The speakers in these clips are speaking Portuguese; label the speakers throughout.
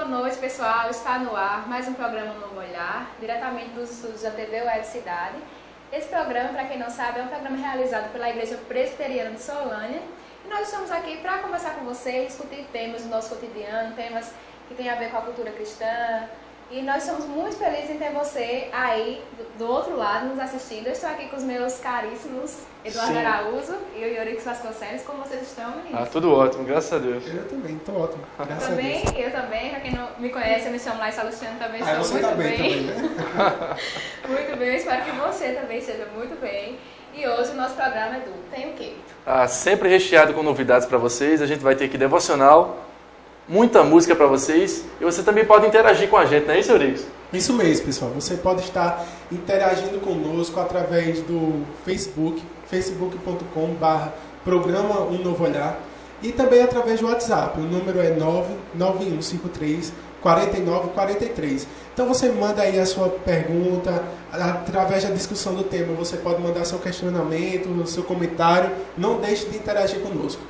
Speaker 1: boa noite, pessoal. Está no ar mais um programa Novo Olhar, diretamente dos estúdios da TV Web Cidade. Esse programa, para quem não sabe, é um programa realizado pela Igreja Presbiteriana de Solânia. E nós estamos aqui para conversar com vocês, discutir temas do nosso cotidiano, temas que têm a ver com a cultura cristã. E nós estamos muito felizes em ter você aí do outro lado nos assistindo. Eu estou aqui com os meus caríssimos Eduardo Araújo e o Yorix Vasconcelos. Como vocês estão, meninos?
Speaker 2: Tudo ótimo, graças a Deus.
Speaker 3: Eu também, estou ótimo.
Speaker 1: Eu também. Para quem não me conhece, eu me chamo Laís Salustiano, também estou
Speaker 3: você
Speaker 1: muito
Speaker 3: tá
Speaker 1: bem.
Speaker 3: Também, né?
Speaker 1: Muito bem, eu espero que você também esteja muito bem. E hoje o nosso programa é Tem o quê?
Speaker 2: Sempre recheado com novidades para vocês. A gente vai ter aqui devocional, muita música para vocês. E você também pode interagir com a gente, não é isso, Eurix?
Speaker 3: Isso mesmo, pessoal. Você pode estar interagindo conosco através do Facebook, facebook.com/programa Um Novo Olhar, e também através do WhatsApp. O número é 99153-4943. Então você manda aí a sua pergunta, através da discussão do tema, você pode mandar seu questionamento, seu comentário. Não deixe de interagir conosco.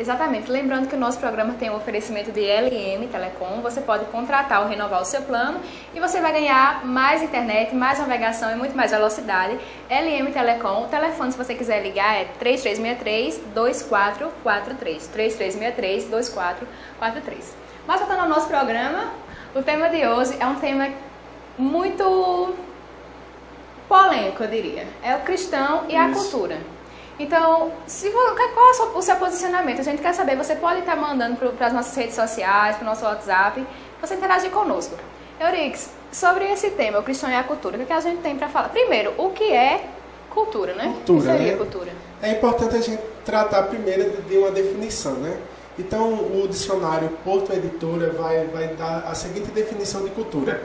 Speaker 1: Exatamente. Lembrando que o nosso programa tem um oferecimento de LM Telecom. Você pode contratar ou renovar o seu plano e você vai ganhar mais internet, mais navegação e muito mais velocidade. LM Telecom. O telefone, se você quiser ligar, é 3363-2443. 3363-2443. Mas voltando ao nosso programa, o tema de hoje é um tema muito polêmico, eu diria. É o cristão e a cultura. Então, qual é o seu posicionamento? A gente quer saber, você pode estar mandando para as nossas redes sociais, para o nosso WhatsApp, você interagir conosco. Eurix, sobre esse tema, o cristão e a cultura, o que a gente tem para falar? Primeiro, o que é cultura, né?
Speaker 3: Cultura,
Speaker 1: o que seria
Speaker 3: né?
Speaker 1: cultura?
Speaker 3: É importante a gente tratar primeiro de uma definição, né? Então, o dicionário Porto Editora vai dar a seguinte definição de cultura.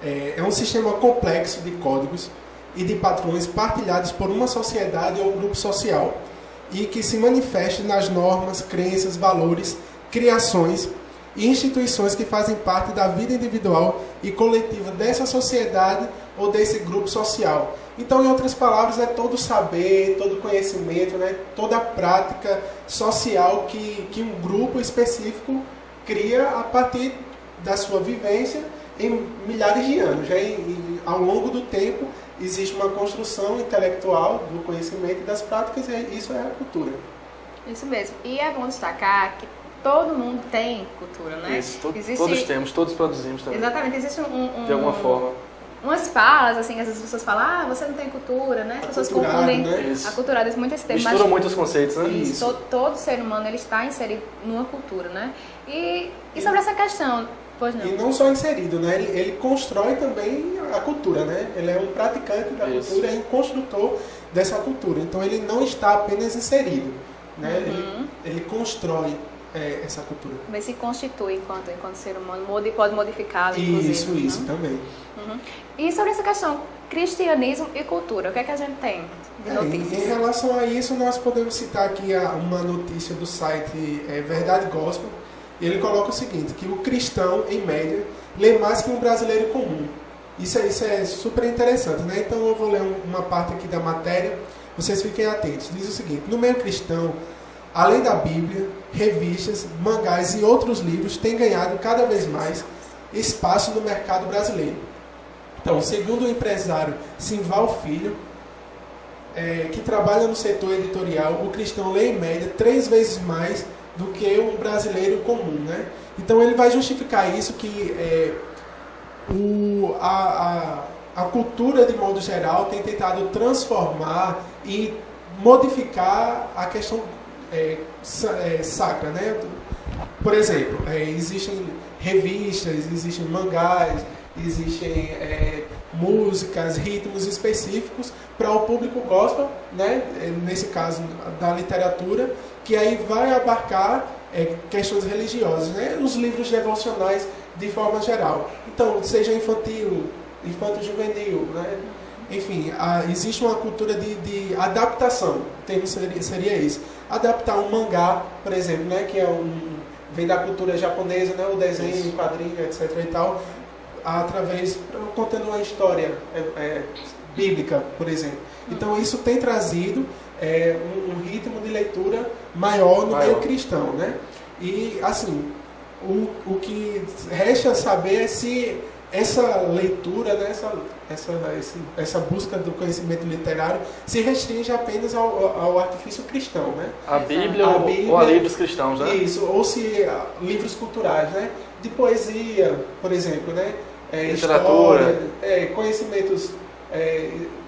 Speaker 3: É um sistema complexo de códigos e de padrões partilhados por uma sociedade ou grupo social e que se manifesta nas normas, crenças, valores, criações e instituições que fazem parte da vida individual e coletiva dessa sociedade ou desse grupo social. Então, em outras palavras, é todo saber, todo conhecimento, né? Toda a prática social que um grupo específico cria a partir da sua vivência em milhares de anos. Ao longo do tempo, existe uma construção intelectual do conhecimento e das práticas, e isso é a cultura.
Speaker 1: Isso mesmo. E é bom destacar que todo mundo tem cultura, né?
Speaker 2: Isso, todos temos, todos produzimos também.
Speaker 1: Exatamente. Existe
Speaker 2: de alguma forma.
Speaker 1: Umas falas, assim, que às vezes as pessoas falam, você não tem cultura, né? As pessoas confundem aculturado, muito esse termo.
Speaker 2: Misturam muitos conceitos, né?
Speaker 1: Isso. Todo ser humano, ele está inserido numa cultura, né? E sobre essa questão... Pois não.
Speaker 3: E não só inserido, né? Ele constrói também a cultura, né? Ele é um praticante da cultura, é um construtor dessa cultura. Então ele não está apenas inserido, né? Ele constrói essa cultura.
Speaker 1: Mas se constitui enquanto ser humano, pode modificá-lo, inclusive.
Speaker 3: Isso também.
Speaker 1: E sobre essa questão, cristianismo e cultura, o que é que a gente tem de notícias?
Speaker 3: Em relação a isso, nós podemos citar aqui uma notícia do site Verdade Gospel. Ele coloca o seguinte, que o cristão, em média, lê mais que um brasileiro comum. Isso é super interessante, né? Então eu vou ler uma parte aqui da matéria, vocês fiquem atentos. Diz o seguinte: no meio cristão, além da Bíblia, revistas, mangás e outros livros têm ganhado cada vez mais espaço no mercado brasileiro. Então, segundo o empresário Simval Filho, que trabalha no setor editorial, o cristão lê em média 3 vezes mais do que um brasileiro comum, né? Então ele vai justificar isso, que a cultura, de modo geral, tem tentado transformar e modificar a questão sacra, né? Por exemplo, existem revistas, existem mangás, existem músicas, ritmos específicos para o público gospel, né? Nesse caso da literatura, que aí vai abarcar questões religiosas, né? Os livros devocionais de forma geral. Então, seja infantil, infanto-juvenil, né? Enfim, existe uma cultura de adaptação, o termo seria esse. Adaptar um mangá, por exemplo, né? Que vem da cultura japonesa, né? O desenho, o quadrinho, etc. e tal, contando uma história bíblica, por exemplo. Então, isso tem trazido um ritmo de leitura maior no meio cristão, né? E, assim, o que resta saber é se essa leitura, né, essa busca do conhecimento literário se restringe apenas ao artifício cristão, né?
Speaker 2: A Bíblia ou a livros cristãos, né?
Speaker 3: Isso, ou se livros culturais, né? De poesia, por exemplo, né?
Speaker 2: Literatura.
Speaker 3: História, conhecimentos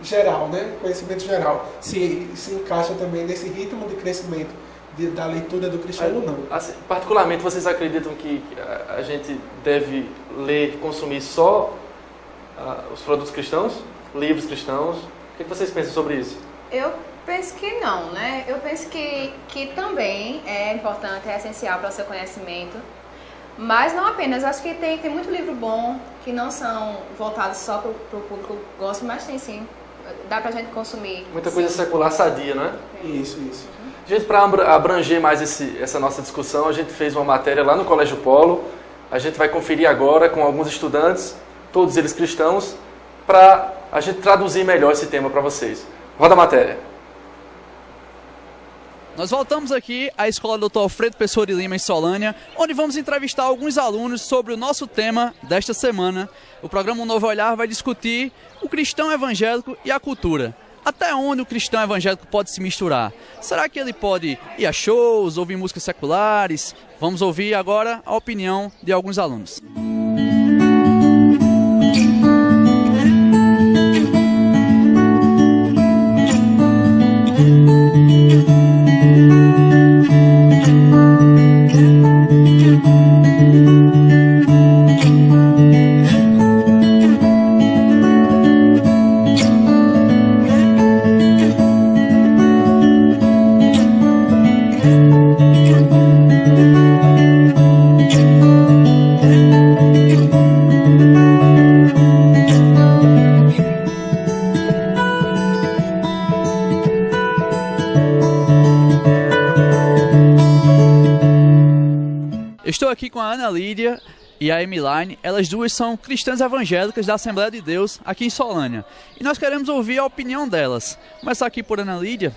Speaker 3: geral, né? Conhecimento geral. Se encaixa também nesse ritmo de crescimento da leitura do cristiano ou não.
Speaker 2: Assim, particularmente, vocês acreditam que a gente deve ler, consumir só os produtos cristãos? Livros cristãos? O que vocês pensam sobre isso?
Speaker 1: Eu penso que não, né? Eu penso que também é importante, é essencial para o seu conhecimento. Mas não apenas, acho que tem muito livro bom que não são voltados só para o público gospel, mas tem sim, dá pra gente consumir.
Speaker 2: Muita coisa secular sadia, não é?
Speaker 3: Isso.
Speaker 2: Gente, para abranger mais essa nossa discussão, a gente fez uma matéria lá no Colégio Polo. A gente vai conferir agora com alguns estudantes, todos eles cristãos, para a gente traduzir melhor esse tema para vocês. Roda a matéria.
Speaker 4: Nós voltamos aqui à Escola Dr. Alfredo Pessoa de Lima, em Solânia, onde vamos entrevistar alguns alunos sobre o nosso tema desta semana. O programa Um Novo Olhar vai discutir o cristão evangélico e a cultura. Até onde o cristão evangélico pode se misturar? Será que ele pode ir a shows, ouvir músicas seculares? Vamos ouvir agora a opinião de alguns alunos. Estou aqui com a Ana Lídia e a Emiline. Elas duas são cristãs evangélicas da Assembleia de Deus aqui em Solânia. E nós queremos ouvir a opinião delas. Começar aqui por Ana Lídia.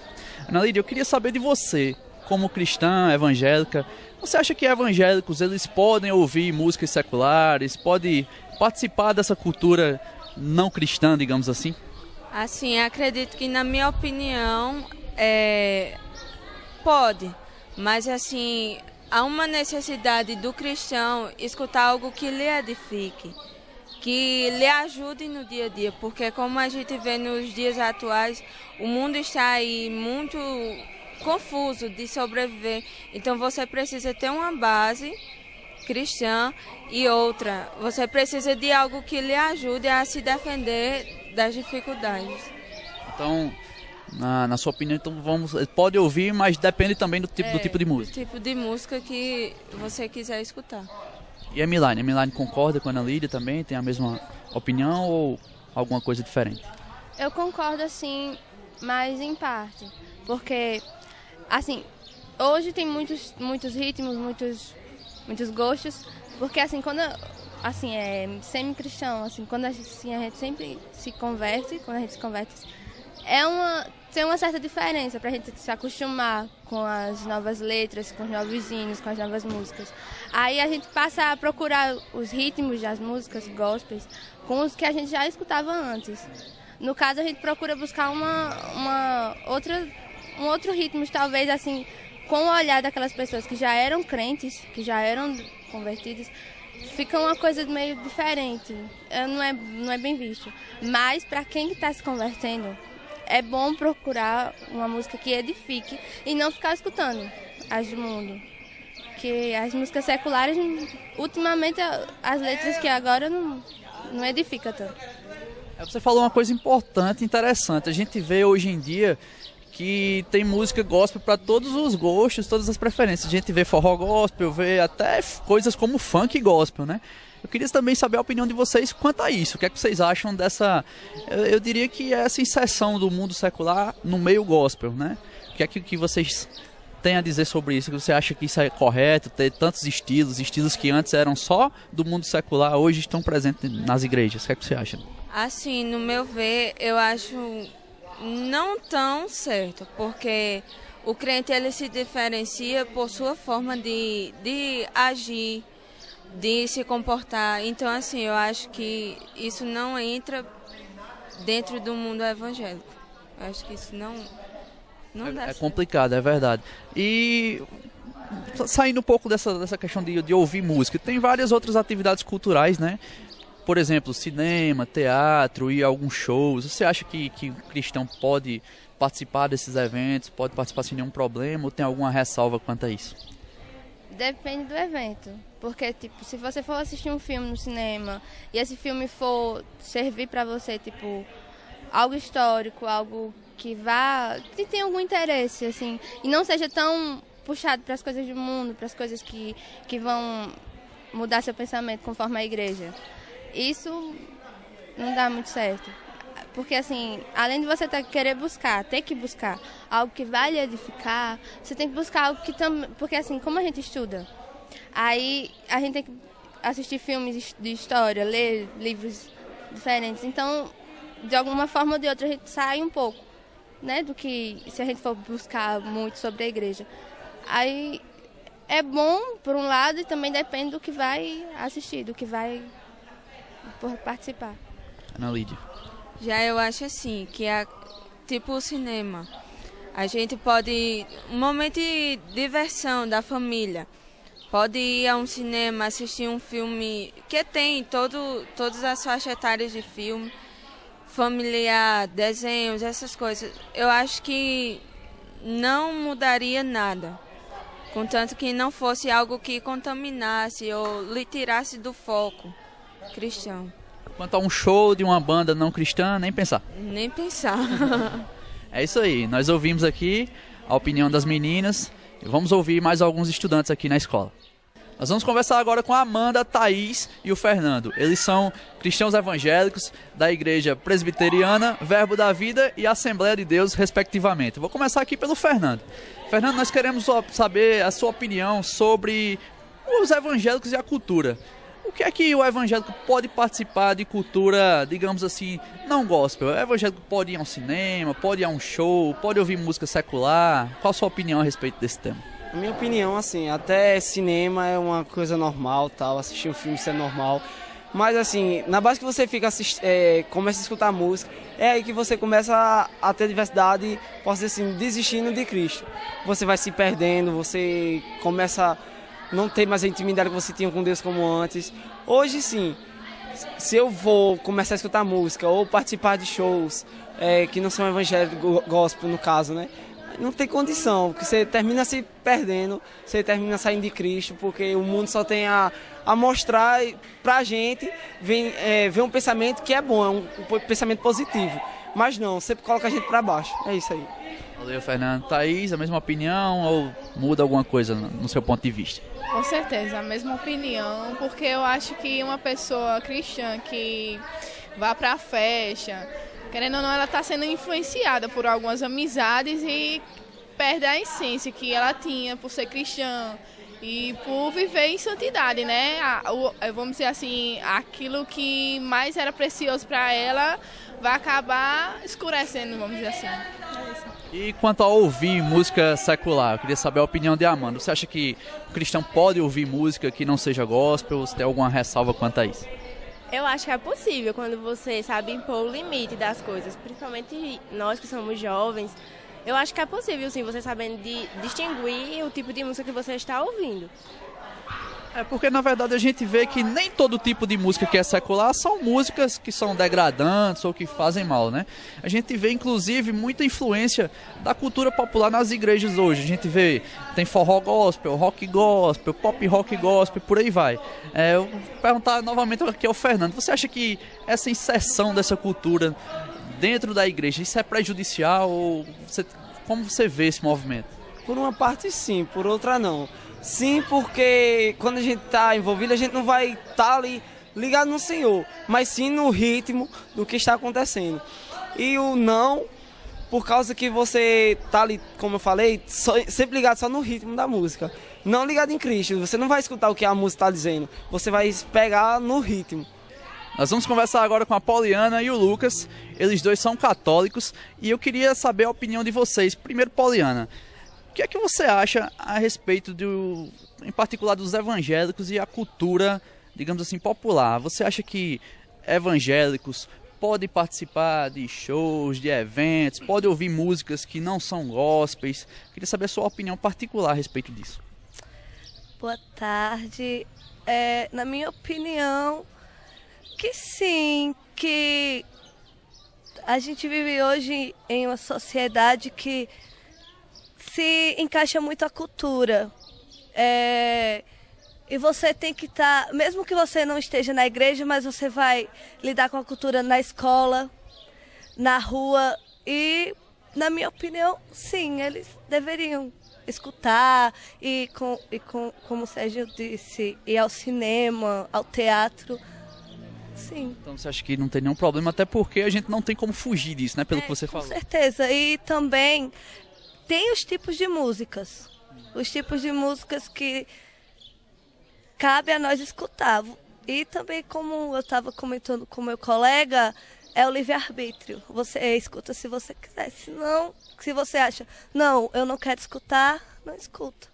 Speaker 4: Ana Lídia, eu queria saber de você, como cristã evangélica, você acha que evangélicos eles podem ouvir músicas seculares, podem participar dessa cultura não cristã, digamos assim?
Speaker 5: Assim, acredito que, na minha opinião, pode, mas assim, há uma necessidade do cristão escutar algo que lhe edifique, que lhe ajude no dia a dia, porque como a gente vê nos dias atuais, o mundo está aí muito confuso de sobreviver, então você precisa ter uma base cristã e outra, você precisa de algo que lhe ajude a se defender das dificuldades.
Speaker 4: Então, na sua opinião, então pode ouvir, mas depende também do tipo de música.
Speaker 5: Do tipo de música que você quiser escutar.
Speaker 4: E a Emiline concorda com a Ana Lídia também? Tem a mesma opinião ou alguma coisa diferente?
Speaker 6: Eu concordo, assim, mas em parte. Porque, assim, hoje tem muitos ritmos, muitos gostos. Porque, assim, quando assim, é semi-cristão, assim, quando a gente sempre se converte, tem uma certa diferença pra gente se acostumar com as novas letras, com os novos hinos, com as novas músicas. Aí a gente passa a procurar os ritmos das músicas gospels com os que a gente já escutava antes. No caso, a gente procura buscar um outro ritmo, talvez assim, com o olhar daquelas pessoas que já eram crentes, que já eram convertidas, fica uma coisa meio diferente, não é bem visto. Mas para quem está se convertendo, é bom procurar uma música que edifique e não ficar escutando as do mundo. Que as músicas seculares, ultimamente, as letras que agora não edificam tanto.
Speaker 4: Você falou uma coisa importante, interessante. A gente vê hoje em dia que tem música gospel para todos os gostos, todas as preferências. A gente vê forró gospel, vê até coisas como funk gospel, né? Eu queria também saber a opinião de vocês quanto a isso. O que é que vocês acham dessa... Eu diria que essa inserção do mundo secular no meio gospel, né? O que é que vocês têm a dizer sobre isso? Você acha que isso é correto, ter tantos estilos que antes eram só do mundo secular, hoje estão presentes nas igrejas? O que é que você acha?
Speaker 5: Assim, no meu ver, eu acho não tão certo, porque o crente ele se diferencia por sua forma de agir, de se comportar. Então, assim, eu acho que isso não entra dentro do mundo evangélico. Eu acho que isso não dá
Speaker 4: É complicado, é verdade. E saindo um pouco dessa questão de ouvir música, tem várias outras atividades culturais, né? Por exemplo, cinema, teatro e alguns shows. Você acha que o cristão pode participar desses eventos, pode participar sem nenhum problema, ou tem alguma ressalva quanto a isso?
Speaker 6: Depende do evento, porque tipo, se você for assistir um filme no cinema e esse filme for servir para você, tipo, algo histórico, algo que tem algum interesse, assim, e não seja tão puxado para as coisas do mundo, para as coisas que vão mudar seu pensamento conforme a igreja, isso não dá muito certo. Porque, assim, além de você ter que buscar algo que vai lhe edificar, você tem que buscar algo que também... Porque, assim, como a gente estuda, aí a gente tem que assistir filmes de história, ler livros diferentes. Então, de alguma forma ou de outra, a gente sai um pouco, né, do que se a gente for buscar muito sobre a igreja. Aí é bom, por um lado, e também depende do que vai assistir, do que vai participar.
Speaker 4: Ana Lídia.
Speaker 5: Já eu acho assim, que é tipo o cinema. A gente pode... Um momento de diversão da família. Pode ir a um cinema, assistir um filme que tem todas as faixas etárias de filme, familiar, desenhos, essas coisas. Eu acho que não mudaria nada. Contanto que não fosse algo que contaminasse ou lhe tirasse do foco cristão.
Speaker 4: Quanto a um show de uma banda não cristã, nem pensar.
Speaker 5: Nem pensar.
Speaker 4: É isso aí, nós ouvimos aqui a opinião das meninas e vamos ouvir mais alguns estudantes aqui na escola. Nós vamos conversar agora com a Amanda, a Thaís e o Fernando. Eles são cristãos evangélicos da Igreja Presbiteriana, Verbo da Vida e Assembleia de Deus, respectivamente. Vou começar aqui pelo Fernando. Fernando, nós queremos saber a sua opinião sobre os evangélicos e a cultura. O que é que o evangélico pode participar de cultura, digamos assim, não gospel? O evangélico pode ir a um cinema, pode ir a um show, pode ouvir música secular? Qual a sua opinião a respeito desse tema?
Speaker 7: A minha opinião, assim, até cinema é uma coisa normal, tal, assistir um filme isso é normal. Mas, assim, na base que você fica começa a escutar música, é aí que você começa a ter diversidade, posso dizer assim, desistindo de Cristo. Você vai se perdendo, você começa... não ter mais a intimidade que você tinha com Deus como antes. Hoje, sim, se eu vou começar a escutar música ou participar de shows que não são evangélicos, gospel no caso, né? Não tem condição, porque você termina se perdendo, você termina saindo de Cristo, porque o mundo só tem a mostrar pra gente, ver um pensamento que é bom, é um pensamento positivo. Mas não, sempre coloca a gente pra baixo, é isso aí.
Speaker 4: Valeu, Fernando. Thaís, a mesma opinião ou muda alguma coisa no seu ponto de vista?
Speaker 8: Com certeza, a mesma opinião, porque eu acho que uma pessoa cristã que vá para a festa, querendo ou não, ela está sendo influenciada por algumas amizades e perde a essência que ela tinha por ser cristã e por viver em santidade, né? Vamos dizer assim, aquilo que mais era precioso para ela vai acabar escurecendo, vamos dizer assim. É isso.
Speaker 4: E quanto a ouvir música secular, eu queria saber a opinião de Amanda. Você acha que o cristão pode ouvir música que não seja gospel? Você tem alguma ressalva quanto a isso?
Speaker 9: Eu acho que é possível quando você sabe impor o limite das coisas, principalmente nós que somos jovens. Eu acho que é possível, sim, você sabendo distinguir o tipo de música que você está ouvindo.
Speaker 4: É porque, na verdade, a gente vê que nem todo tipo de música que é secular são músicas que são degradantes ou que fazem mal, né? A gente vê, inclusive, muita influência da cultura popular nas igrejas hoje. A gente vê, tem forró gospel, rock gospel, pop rock gospel, por aí vai. Eu vou perguntar novamente aqui ao Fernando. Você acha que essa inserção dessa cultura dentro da igreja, isso é prejudicial? Ou como você vê esse movimento?
Speaker 7: Por uma parte, sim, por outra, não. Sim, porque quando a gente está envolvido, a gente não vai estar ali ligado no Senhor, mas sim no ritmo do que está acontecendo. E o não, por causa que você está ali, como eu falei, sempre ligado só no ritmo da música. Não ligado em Cristo, você não vai escutar o que a música está dizendo, você vai pegar no ritmo.
Speaker 4: Nós vamos conversar agora com a Poliana e o Lucas, eles dois são católicos, e eu queria saber a opinião de vocês. Primeiro, Poliana, O que é que você acha a respeito, em particular, dos evangélicos e a cultura, digamos assim, popular? Você acha que evangélicos podem participar de shows, de eventos, podem ouvir músicas que não são gospels? Queria saber a sua opinião particular a respeito disso.
Speaker 10: Boa tarde. Na minha opinião, que sim, que a gente vive hoje em uma sociedade que se encaixa muito a cultura. E você tem que estar, mesmo que você não esteja na igreja, mas você vai lidar com a cultura na escola, na rua. E, na minha opinião, sim, eles deveriam escutar e como o Sérgio disse, ir ao cinema, ao teatro. Sim.
Speaker 4: Então você acha que não tem nenhum problema, até porque a gente não tem como fugir disso, né? Pelo que você falou.
Speaker 10: Com certeza. E também tem os tipos de músicas. Os tipos de músicas que cabe a nós escutar. E também, como eu estava comentando com meu colega, é o livre-arbítrio. Você escuta se você quiser. Se não, se você acha, não, eu não quero escutar, não escuta.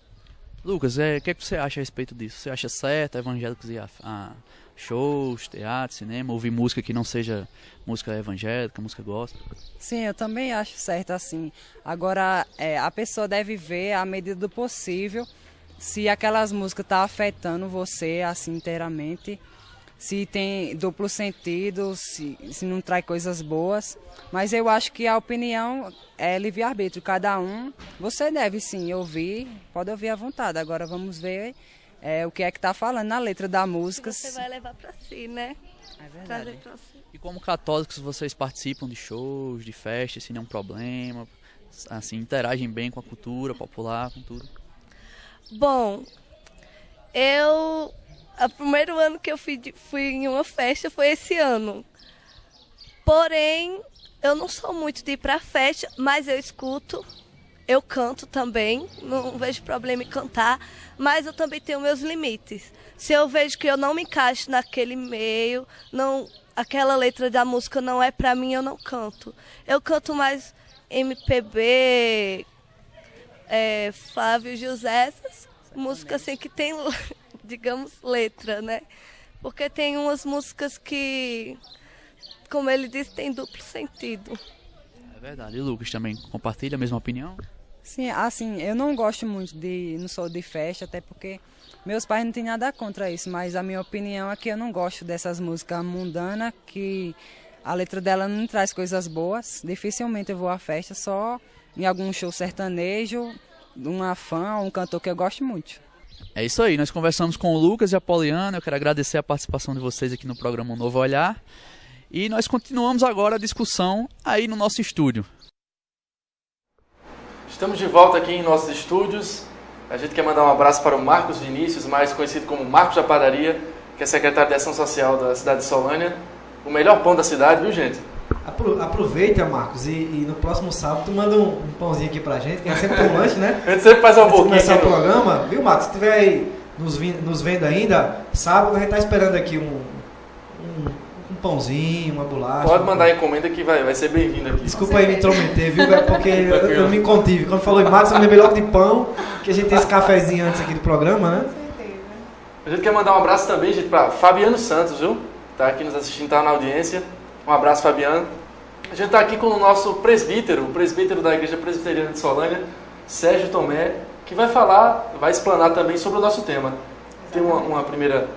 Speaker 4: Lucas, o que você acha a respeito disso? Você acha certo evangélicos ir a shows, teatro, cinema, ouvir música que não seja música evangélica, música gospel?
Speaker 11: Sim, eu também acho certo assim. Agora, a pessoa deve ver, à medida do possível, se aquelas músicas estão afetando você assim inteiramente, se tem duplo sentido, se não traz coisas boas. Mas eu acho que a opinião é livre-arbítrio. Cada um, você deve sim ouvir, pode ouvir à vontade. Agora vamos ver o que é que está falando na letra da música.
Speaker 10: Você vai levar para si, né?
Speaker 11: É verdade.
Speaker 10: Pra si.
Speaker 4: E como católicos, vocês participam de shows, de festas, sem nenhum problema? Assim, interagem bem com a cultura popular, com tudo?
Speaker 10: Bom, o primeiro ano que eu fui em uma festa foi esse ano. Porém, eu não sou muito de ir pra festa, mas eu escuto, eu canto também, não vejo problema em cantar, mas eu também tenho meus limites. Se eu vejo que eu não me encaixo naquele meio, aquela letra da música não é pra mim, eu não canto. Eu canto mais MPB, Flávio José, essas músicas assim que tem, digamos, letra, né? Porque tem umas músicas que, como ele disse, tem duplo sentido.
Speaker 4: É verdade. E o Lucas também compartilha a mesma opinião?
Speaker 11: Sim, assim, eu não gosto muito não sou de festa, até porque meus pais não têm nada contra isso, mas a minha opinião é que eu não gosto dessas músicas mundanas, que a letra dela não traz coisas boas. Dificilmente eu vou à festa, só em algum show sertanejo, uma fã, um cantor que eu gosto muito.
Speaker 4: É isso aí, nós conversamos com o Lucas e a Poliana. Eu quero agradecer a participação de vocês aqui no programa Um Novo Olhar. E nós continuamos agora a discussão aí no nosso estúdio.
Speaker 2: Estamos de volta aqui em nossos estúdios. A gente quer mandar um abraço para o Marcos Vinícius, mais conhecido como Marcos da Padaria, que é secretário de Ação Social da cidade de Solânia. O melhor pão da cidade, viu, gente?
Speaker 12: Aproveita, Marcos, e no próximo sábado tu manda um pãozinho aqui pra gente, que é sempre um lanche, né?
Speaker 2: A gente sempre faz uma boquinha.
Speaker 12: Começar o programa, viu, Marcos? Se tiver aí nos vendo ainda, sábado a gente tá esperando aqui um pãozinho, uma bolacha.
Speaker 2: Pode mandar encomenda que vai ser bem-vindo aqui.
Speaker 12: Desculpa aí me intrometer, viu? Porque eu me contive. Quando falou em Marcos, eu me lembrei logo de pão, que a gente tem esse cafezinho antes aqui do programa, né?
Speaker 2: A gente quer mandar um abraço também, gente, para Fabiano Santos, viu? Tá aqui nos assistindo, tá na audiência. Um abraço, Fabiano. A gente está aqui com o nosso presbítero, o presbítero da Igreja Presbiteriana de Solânia, Sérgio Tomé, que vai explanar também sobre o nosso tema. Tem uma primeira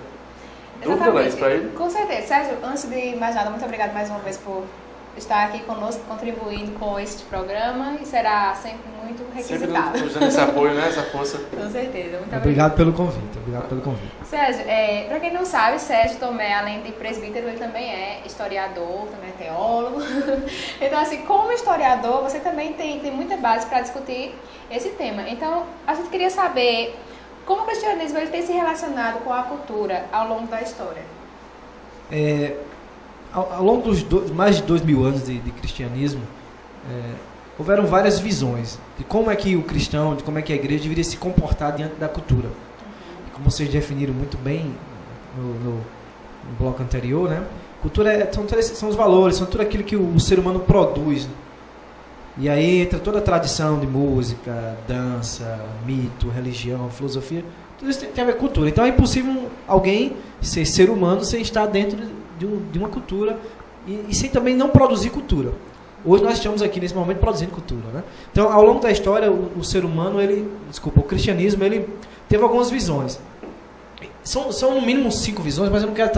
Speaker 2: dúvida, Laís, para ele?
Speaker 1: Com certeza. Sérgio, antes de mais nada, muito obrigado mais uma vez por estar aqui conosco, contribuindo com este programa, e será sempre muito requisitado.
Speaker 2: Sempre usando esse apoio, né? Essa força.
Speaker 1: Com certeza. Muito
Speaker 12: obrigado pelo convite.
Speaker 1: Sérgio, para quem não sabe, Sérgio Tomé, além de presbítero, ele também é historiador, também é teólogo. Então, assim, como historiador, você também tem muita base para discutir esse tema. Então, a gente queria saber como o cristianismo ele tem se relacionado com a cultura ao longo da história.
Speaker 12: Ao longo dos mais de 2000 anos de cristianismo, houveram várias visões de como é que o cristão, de como é que a igreja deveria se comportar diante da cultura. Como vocês definiram muito bem no bloco anterior, né? Cultura são os valores, são tudo aquilo que o ser humano produz E aí entra toda a tradição de música, dança, mito, religião, filosofia, tudo isso tem a ver com cultura. Então é impossível alguém ser humano sem estar dentro de uma cultura e sem também não produzir cultura. Hoje nós estamos aqui nesse momento produzindo cultura, né? Então, ao longo da história, o ser humano, o cristianismo, ele teve algumas visões. São no mínimo 5 visões, mas eu não quero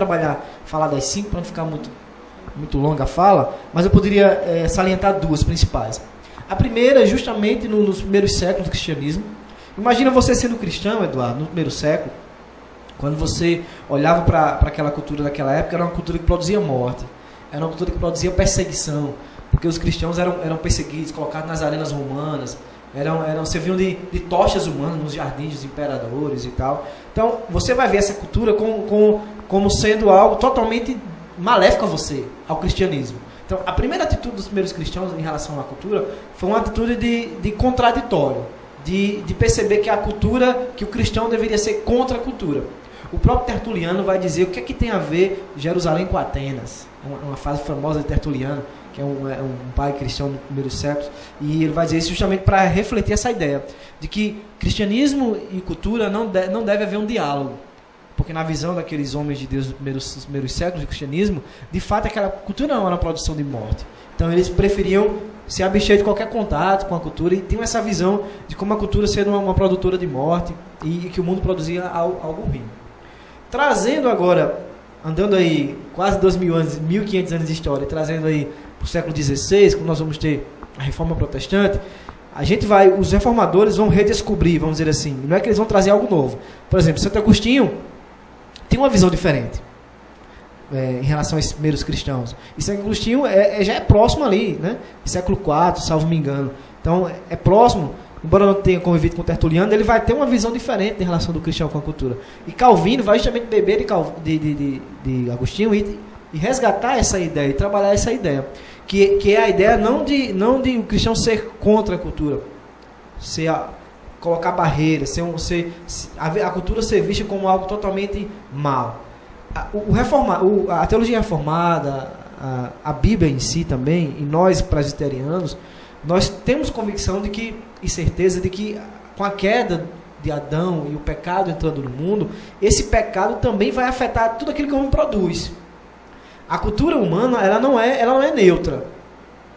Speaker 12: falar das 5 para não ficar muito longa a fala, mas eu poderia salientar 2 principais. A primeira, justamente nos primeiros séculos do cristianismo. Imagina você sendo cristão, Eduardo, no primeiro século, quando você olhava para aquela cultura daquela época, era uma cultura que produzia morte, era uma cultura que produzia perseguição, porque os cristãos eram perseguidos, colocados nas arenas romanas, serviam de tochas humanas nos jardins dos imperadores e tal. Então, você vai ver essa cultura como sendo algo totalmente maléfico a você, ao cristianismo. Então, a primeira atitude dos primeiros cristãos em relação à cultura foi uma atitude de contraditório, de perceber que a cultura, que o cristão deveria ser contra a cultura. O próprio Tertuliano vai dizer o que é que tem a ver Jerusalém com Atenas, uma frase famosa de Tertuliano, que é um pai cristão dos primeiros séculos, e ele vai dizer isso justamente para refletir essa ideia de que cristianismo e cultura não deve haver um diálogo, porque na visão daqueles homens de Deus dos primeiros séculos do cristianismo, de fato aquela cultura não era uma produção de morte. Então eles preferiam se abster de qualquer contato com a cultura e tinham essa visão de como a cultura sendo uma produtora de morte e que o mundo produzia algo ruim. Trazendo agora, andando aí quase 2.000 anos, 1.500 anos de história, trazendo aí para o século XVI, quando nós vamos ter a Reforma Protestante, os reformadores vão redescobrir, vamos dizer assim, não é que eles vão trazer algo novo. Por exemplo, Santo Agostinho tem uma visão diferente em relação aos primeiros cristãos. E Santo Agostinho já é próximo ali, né? Século IV, salvo me engano. Então, é próximo, embora não tenha convivido com o Tertuliano, ele vai ter uma visão diferente em relação do cristão com a cultura. E Calvino vai justamente beber de Agostinho e resgatar essa ideia, e trabalhar essa ideia. Que é a ideia não de o cristão ser contra a cultura, colocar barreiras, a cultura ser vista como algo totalmente mal. A teologia reformada, a Bíblia em si também, e nós presbiterianos, nós temos convicção e certeza de que com a queda de Adão e o pecado entrando no mundo, esse pecado também vai afetar tudo aquilo que o homem produz. A cultura humana, ela não é neutra,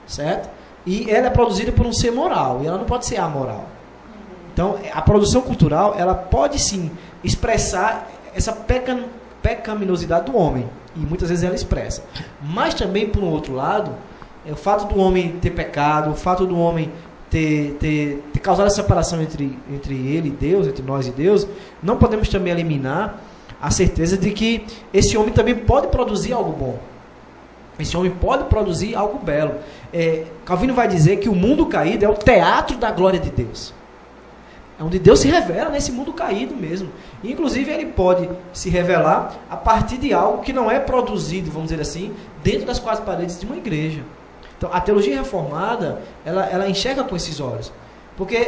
Speaker 12: certo? E ela é produzida por um ser moral, e ela não pode ser amoral. Então, a produção cultural, ela pode sim expressar essa pecaminosidade do homem, e muitas vezes ela expressa. Mas também, por um outro lado, o fato do homem ter pecado, o fato do homem ter causado essa separação entre ele e Deus, entre nós e Deus, não podemos também eliminar a certeza de que esse homem também pode produzir algo bom. Esse homem pode produzir algo belo. Calvino vai dizer que o mundo caído é o teatro da glória de Deus. É onde Deus se revela nesse mundo caído mesmo. E, inclusive, ele pode se revelar a partir de algo que não é produzido, vamos dizer assim, dentro das 4 paredes de uma igreja. Então, a teologia reformada, ela enxerga com esses olhos. Porque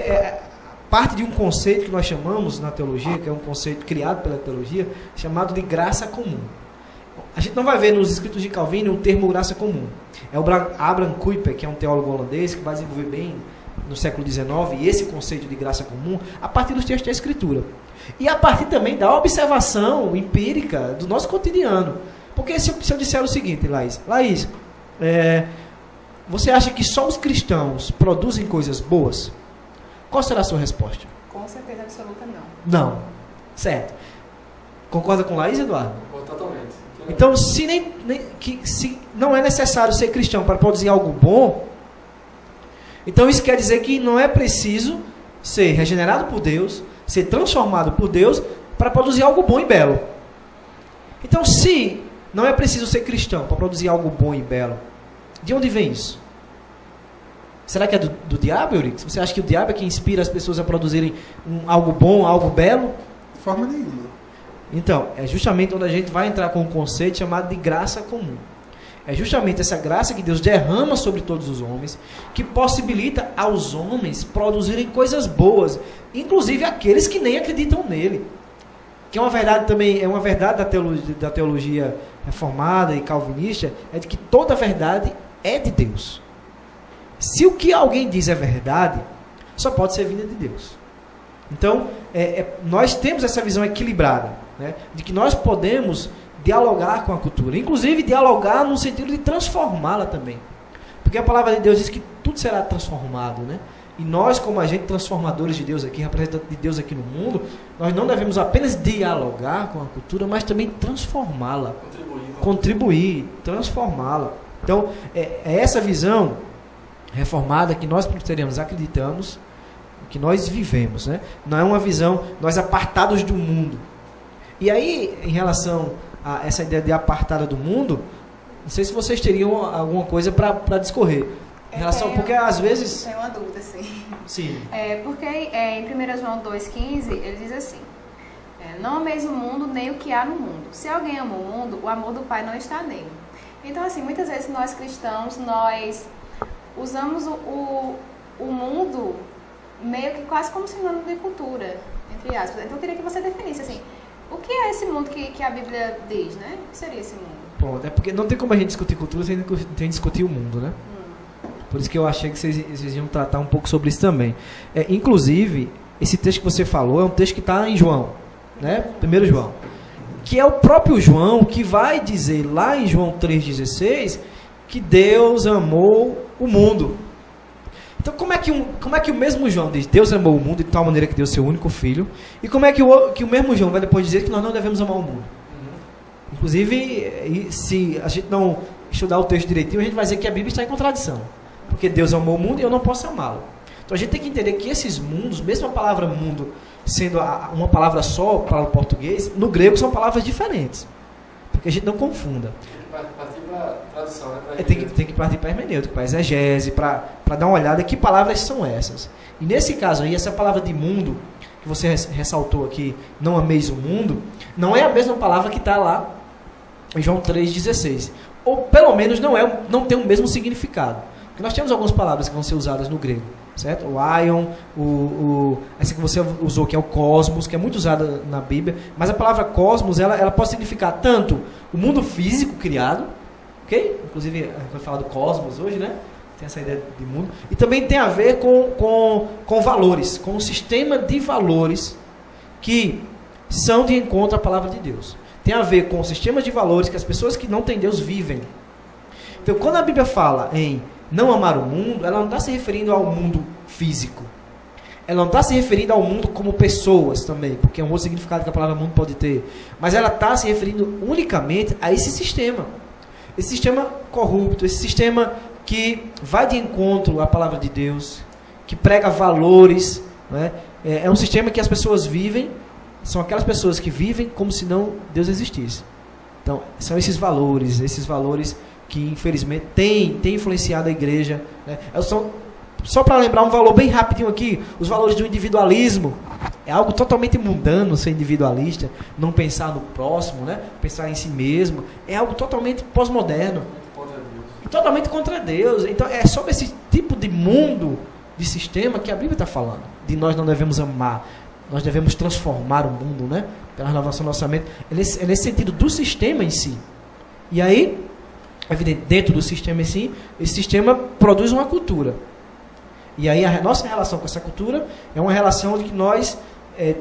Speaker 12: parte de um conceito que nós chamamos na teologia, que é um conceito criado pela teologia, chamado de graça comum. A gente não vai ver nos escritos de Calvino o termo graça comum. É o Abraham Kuyper, que é um teólogo holandês, que vai desenvolver bem no século XIX esse conceito de graça comum a partir dos textos da Escritura. E a partir também da observação empírica do nosso cotidiano. Porque se eu disser o seguinte, Laís, você acha que só os cristãos produzem coisas boas? Qual será a sua resposta?
Speaker 1: Com certeza absoluta, não.
Speaker 12: Não. Certo. Concorda com Laís, Eduardo?
Speaker 2: Concordo totalmente.
Speaker 12: Então, se não é necessário ser cristão para produzir algo bom, então isso quer dizer que não é preciso ser regenerado por Deus, ser transformado por Deus, para produzir algo bom e belo. Então, se não é preciso ser cristão para produzir algo bom e belo, de onde vem isso? Será que é do diabo, Eurico? Você acha que o diabo é que inspira as pessoas a produzirem algo bom, algo belo?
Speaker 3: De forma nenhuma.
Speaker 12: Então, é justamente onde a gente vai entrar com um conceito chamado de graça comum. É justamente essa graça que Deus derrama sobre todos os homens, que possibilita aos homens produzirem coisas boas, inclusive aqueles que nem acreditam nele. Que é uma verdade também, é uma verdade da teologia reformada e calvinista, é de que toda verdade é de Deus. Se o que alguém diz é verdade, só pode ser vinda de Deus. Então, nós temos essa visão equilibrada, né, de que nós podemos dialogar com a cultura, inclusive dialogar no sentido de transformá-la também. Porque a palavra de Deus diz que tudo será transformado, né? E nós, como agentes transformadores de Deus aqui, representantes de Deus aqui no mundo, nós não devemos apenas dialogar com a cultura, mas também transformá-la. Contribuir, transformá-la. Então, é essa visão reformada que nós presbiterianos acreditamos, que nós vivemos, né? Não é uma visão, nós apartados do mundo. E aí, em relação a essa ideia de apartada do mundo, não sei se vocês teriam alguma coisa para discorrer. Em relação, porque às vezes...
Speaker 1: Tem uma dúvida, sim.
Speaker 12: Sim.
Speaker 1: Porque em 1 João 2,15, ele diz assim: não ameis o mundo nem o que há no mundo. Se alguém ama o mundo, o amor do Pai não está nele. Então, assim, muitas vezes nós cristãos, nós usamos o mundo meio que quase como sinônimo de cultura, entre aspas. Então, eu queria que você definisse, assim, o que é esse mundo que a Bíblia diz, né? O que seria esse mundo?
Speaker 12: Pronto, é porque não tem como a gente discutir cultura sem discutir o mundo, né? Por isso que eu achei que vocês iam tratar um pouco sobre isso também. Inclusive, esse texto que você falou é um texto que está em João, né? 1 João. Que é o próprio João que vai dizer lá em João 3,16 que Deus amou o mundo. Então, como é que o mesmo João diz Deus amou o mundo de tal maneira que deu seu único filho? E como é que o mesmo João vai depois dizer que nós não devemos amar o mundo? Inclusive, se a gente não estudar o texto direitinho, a gente vai dizer que a Bíblia está em contradição. Porque Deus amou o mundo e eu não posso amá-lo. Então a gente tem que entender que esses mundos, mesmo a palavra mundo sendo uma palavra só para o português, no grego são palavras diferentes. Porque a gente não confunda.
Speaker 2: Tem que partir para a tradução, né?
Speaker 12: Tem que partir para a hermenêutica, para a exegese, para dar uma olhada em que palavras são essas. E nesse caso aí, essa palavra de mundo, que você ressaltou aqui, não ameis o mundo, não é a mesma palavra que está lá em João 3,16. Ou pelo menos não tem o mesmo significado. Porque nós temos algumas palavras que vão ser usadas no grego, certo? O aion, essa que você usou, que é o cosmos, que é muito usada na Bíblia, mas a palavra cosmos, ela pode significar tanto o mundo físico criado, ok? Inclusive, a gente vai falar do cosmos hoje, né? Tem essa ideia de mundo. E também tem a ver com valores, com um sistema de valores que são de encontro à palavra de Deus. Tem a ver com o sistema de valores que as pessoas que não têm Deus vivem. Então, quando a Bíblia fala em não amar o mundo, ela não está se referindo ao mundo físico. Ela não está se referindo ao mundo como pessoas também, porque é um outro significado que a palavra mundo pode ter. Mas ela está se referindo unicamente a esse sistema. Esse sistema corrupto, esse sistema que vai de encontro à palavra de Deus, que prega valores, né? É um sistema que as pessoas vivem, são aquelas pessoas que vivem como se não Deus existisse. Então, são esses valores que infelizmente tem influenciado a igreja, né? Só para lembrar um valor bem rapidinho aqui, os valores do individualismo. É algo totalmente mundano ser individualista, não pensar no próximo, né? Pensar em si mesmo. É algo totalmente pós-moderno. Totalmente contra Deus. Então é sobre esse tipo de mundo, de sistema que a Bíblia está falando. De nós não devemos amar, nós devemos transformar o mundo, né? Pela renovação do nossa mente. É nesse sentido do sistema em si. E aí, evidente, dentro do sistema em si, esse sistema produz uma cultura. E aí a nossa relação com essa cultura é uma relação de que nós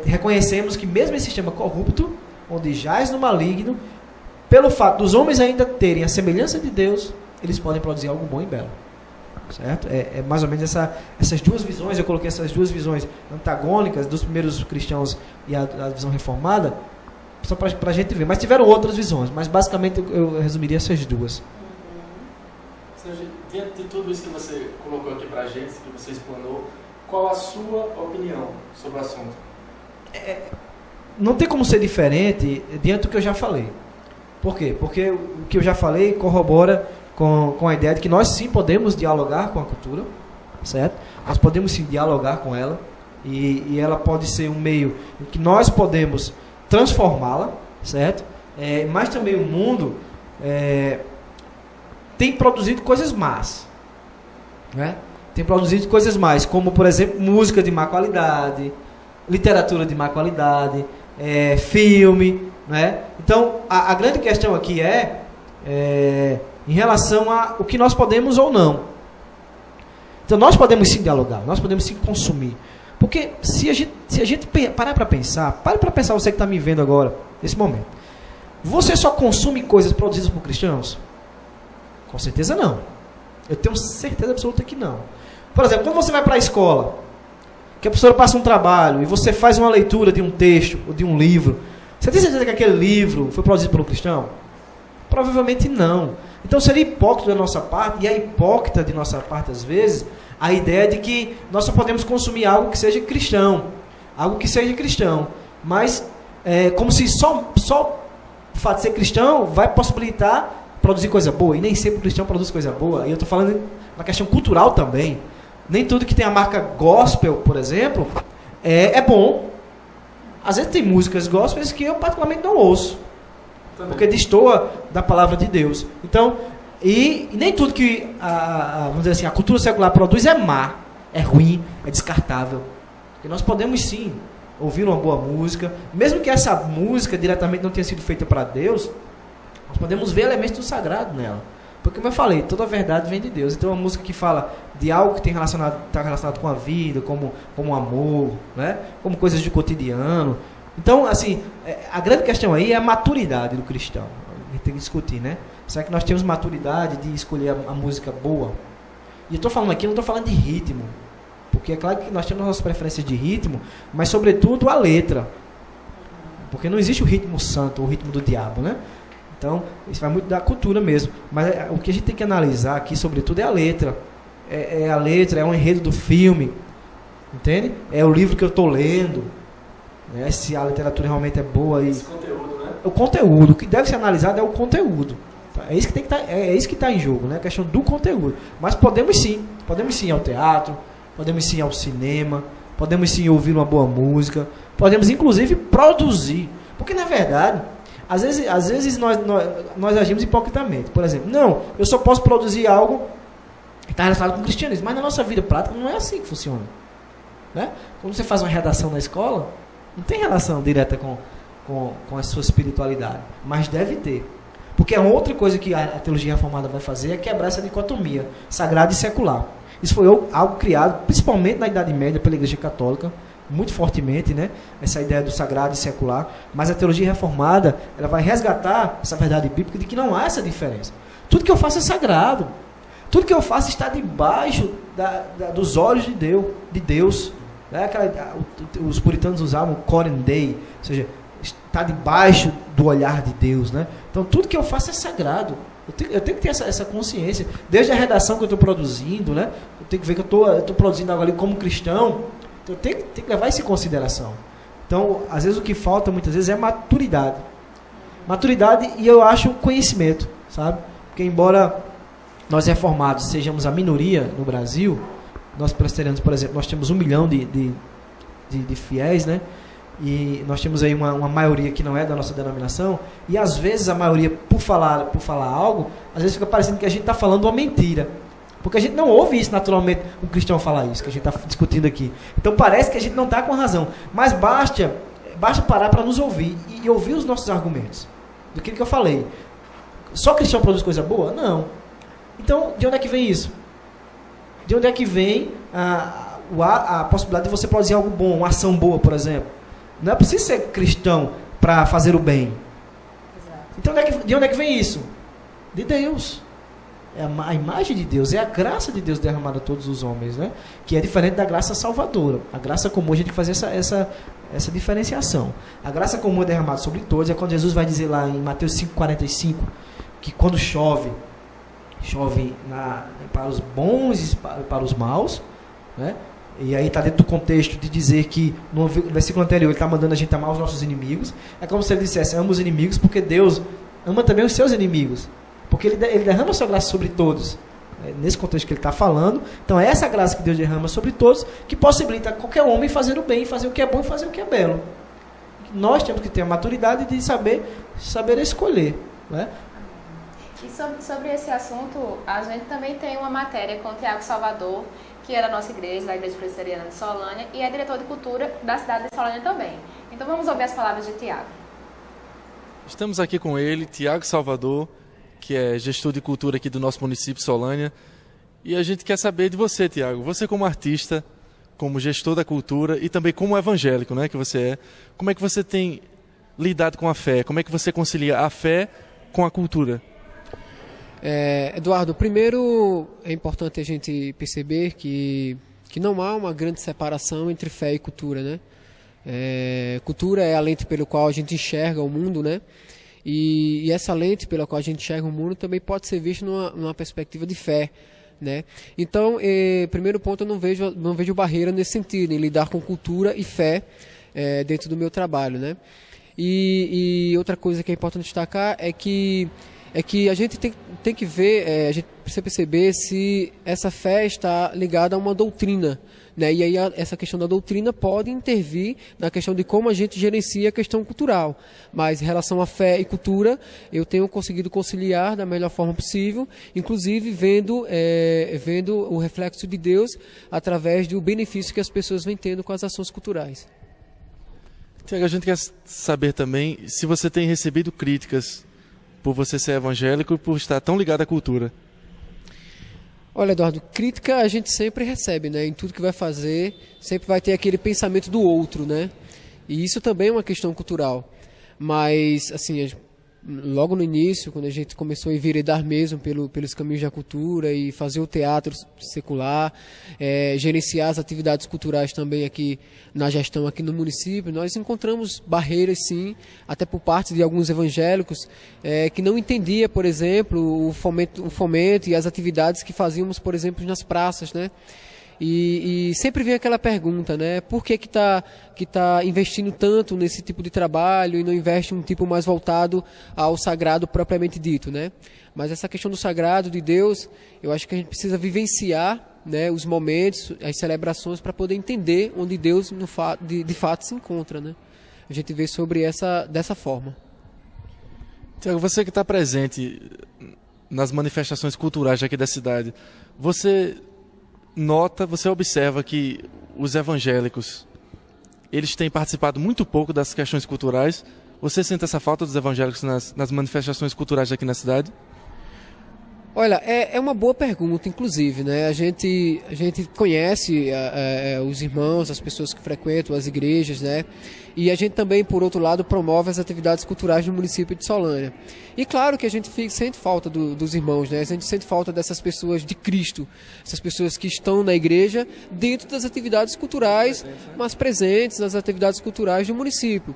Speaker 12: reconhecemos que mesmo esse sistema corrupto, onde jaz no maligno, pelo fato dos homens ainda terem a semelhança de Deus, eles podem produzir algo bom e belo. Certo? É mais ou menos essas duas visões, eu coloquei essas duas visões antagônicas dos primeiros cristãos e a visão reformada, só para a gente ver. Mas tiveram outras visões, mas basicamente eu resumiria essas duas.
Speaker 2: Diante de tudo isso que você colocou aqui para a gente, que você explanou, qual a sua opinião sobre o assunto?
Speaker 12: Não tem como ser diferente diante do que eu já falei. Por quê? Porque o que eu já falei corrobora com a ideia de que nós sim podemos dialogar com a cultura, certo? Nós podemos sim dialogar com ela, e ela pode ser um meio em que nós podemos transformá-la, certo? Mas também o mundo tem produzido coisas más, né? Tem produzido coisas más, como por exemplo música de má qualidade, literatura de má qualidade, filme, né? Então a grande questão aqui em relação a o que nós podemos ou não. Então nós podemos sim dialogar, nós podemos sim consumir. Porque se a gente parar para pensar, pare para pensar você que está me vendo agora, nesse momento. Você só consome coisas produzidas por cristãos? Com certeza não. Eu tenho certeza absoluta que não. Por exemplo, quando você vai para a escola, que a professora passa um trabalho e você faz uma leitura de um texto ou de um livro, você tem certeza que aquele livro foi produzido por um cristão? Provavelmente não. Então seria hipócrita da nossa parte, e é hipócrita de nossa parte às vezes, a ideia de que nós só podemos consumir algo que seja cristão. Algo que seja cristão. Mas, como se só o fato de ser cristão vai possibilitar produzir coisa boa. E nem sempre o cristão produz coisa boa. E eu estou falando na questão cultural também. Nem tudo que tem a marca gospel, por exemplo, é bom. Às vezes tem músicas gospels que eu particularmente não ouço. Também. Porque destoa da palavra de Deus. Então, e nem tudo que vamos dizer assim, a cultura secular produz é má, é ruim, é descartável. E nós podemos sim ouvir uma boa música, mesmo que essa música diretamente não tenha sido feita para Deus, nós podemos ver elementos do sagrado nela. Porque, como eu falei, toda a verdade vem de Deus. Então, uma música que fala de algo que está relacionado com a vida, como amor, né? Como coisas de cotidiano. Então, assim, a grande questão aí é a maturidade do cristão. A gente tem que discutir, né? Será que nós temos maturidade de escolher a música boa? E eu estou falando aqui, não estou falando de ritmo. Porque é claro que nós temos nossas preferências de ritmo, mas, sobretudo, a letra. Porque não existe o ritmo santo, o ritmo do diabo, né? Então, isso vai muito da cultura mesmo. Mas o que a gente tem que analisar aqui, sobretudo, é a letra. É a letra, é o enredo do filme. Entende? É o livro que eu estou lendo. Né? Se a literatura realmente é boa. Esse conteúdo, né? O conteúdo. O que deve ser analisado é o conteúdo. É isso que tem que estar, é isso que está em jogo, né? A questão do conteúdo. Mas podemos sim ir ao teatro, podemos sim ir ao cinema, podemos sim ouvir uma boa música, podemos inclusive produzir. Porque, na verdade, às vezes nós agimos hipocritamente. Por exemplo, não, eu só posso produzir algo que está relacionado com o cristianismo. Mas na nossa vida prática não é assim que funciona. Né? Quando você faz uma redação na escola, não tem relação direta com a sua espiritualidade. Mas deve ter. Porque a outra coisa que a teologia reformada vai fazer é quebrar essa dicotomia, sagrado e secular. Isso foi algo criado, principalmente na Idade Média, pela Igreja Católica, muito fortemente, né? Essa ideia do sagrado e secular. Mas a teologia reformada, ela vai resgatar essa verdade bíblica de que não há essa diferença. Tudo que eu faço é sagrado. Tudo que eu faço está debaixo dos olhos de Deus. Né? Os puritanos usavam Coram Dei, ou seja, está debaixo do olhar de Deus, né? Então tudo que eu faço é sagrado. Eu tenho que ter essa consciência. Desde a redação que eu estou produzindo, né? Eu tenho que ver que eu estou produzindo algo ali como cristão. Então eu tenho que levar isso em consideração. Então, às vezes o que falta muitas vezes é maturidade. Maturidade e eu acho conhecimento, sabe? Porque embora nós reformados sejamos a minoria no Brasil, nós presbiterianos, por exemplo, nós temos 1 milhão de fiéis, né? E nós temos aí uma maioria que não é da nossa denominação, e às vezes a maioria, por falar algo, às vezes fica parecendo que a gente está falando uma mentira. Porque a gente não ouve isso naturalmente, um cristão falar isso, que a gente está discutindo aqui. Então parece que a gente não está com razão. Mas basta parar para nos ouvir e ouvir os nossos argumentos. Do que eu falei. Só cristão produz coisa boa? Não. Então, de onde é que vem isso? De onde é que vem a possibilidade de você produzir algo bom, uma ação boa, por exemplo? Não é preciso ser cristão para fazer o bem. Exato. Então, de onde é que vem isso? De Deus. É a imagem de Deus, é a graça de Deus derramada a todos os homens, né? Que é diferente da graça salvadora. A graça comum, a gente faz essa diferenciação. A graça comum é derramada sobre todos. É quando Jesus vai dizer lá em Mateus 5,45, que quando chove para os bons e para os maus, né? E aí está dentro do contexto de dizer que no versículo anterior ele está mandando a gente amar os nossos inimigos. É como se ele dissesse, ama os inimigos porque Deus ama também os seus inimigos. Porque ele derrama a sua graça sobre todos. É nesse contexto que ele está falando. Então é essa graça que Deus derrama sobre todos que possibilita qualquer homem fazer o bem, fazer o que é bom e fazer o que é belo. Nós temos que ter a maturidade de saber escolher. Né?
Speaker 1: E sobre esse assunto, a gente também tem uma matéria com o Tiago Salvador, que é da nossa igreja, da Igreja Presbiteriana de Solânia, e é diretor de cultura da cidade de Solânia também. Então vamos ouvir as palavras de Tiago.
Speaker 2: Estamos aqui com ele, Tiago Salvador, que é gestor de cultura aqui do nosso município Solânia. E a gente quer saber de você, Tiago. Você como artista, como gestor da cultura e também como evangélico, né, que você é, como é que você tem lidado com a fé? Como é que você concilia a fé com a cultura?
Speaker 13: Eduardo, primeiro é importante a gente perceber que não há uma grande separação entre fé e cultura, né? Cultura é a lente pelo qual a gente enxerga o mundo, né? E essa lente pela qual a gente enxerga o mundo também pode ser vista numa perspectiva de fé, né? Então, primeiro ponto, eu não vejo barreira nesse sentido, em lidar com cultura e fé dentro do meu trabalho, né? E outra coisa que é importante destacar é que a gente tem que ver, a gente precisa perceber se essa fé está ligada a uma doutrina, né? E aí essa questão da doutrina pode intervir na questão de como a gente gerencia a questão cultural. Mas em relação à fé e cultura, eu tenho conseguido conciliar da melhor forma possível, inclusive vendo o reflexo de Deus através do benefício que as pessoas vêm tendo com as ações culturais.
Speaker 2: Tiago, a gente quer saber também se você tem recebido críticas por você ser evangélico e por estar tão ligado à cultura.
Speaker 13: Olha, Eduardo, crítica a gente sempre recebe, né? Em tudo que vai fazer, sempre vai ter aquele pensamento do outro, né? E isso também é uma questão cultural. Mas, assim, logo no início, quando a gente começou a enveredar mesmo pelos caminhos da cultura e fazer o teatro secular, gerenciar as atividades culturais também aqui na gestão aqui no município, nós encontramos barreiras, sim, até por parte de alguns evangélicos que não entendia, por exemplo, o fomento e as atividades que fazíamos, por exemplo, nas praças, né? E sempre vem aquela pergunta, né? Por que tá investindo tanto nesse tipo de trabalho e não investe um tipo mais voltado ao sagrado propriamente dito, né? Mas essa questão do sagrado, de Deus, eu acho que a gente precisa vivenciar, né, os momentos, as celebrações, para poder entender onde Deus de fato se encontra, né? A gente vê dessa forma.
Speaker 2: Tiago, você que está presente nas manifestações culturais aqui da cidade, você observa que os evangélicos, eles têm participado muito pouco das questões culturais. Você sente essa falta dos evangélicos nas manifestações culturais aqui na cidade?
Speaker 13: Olha, é uma boa pergunta, inclusive, né? A gente conhece os irmãos, as pessoas que frequentam as igrejas, né? E a gente também, por outro lado, promove as atividades culturais no município de Solânia. E claro que a gente sente falta dos irmãos, né? A gente sente falta dessas pessoas de Cristo, essas pessoas que estão na igreja dentro das atividades culturais, mas presentes nas atividades culturais do município.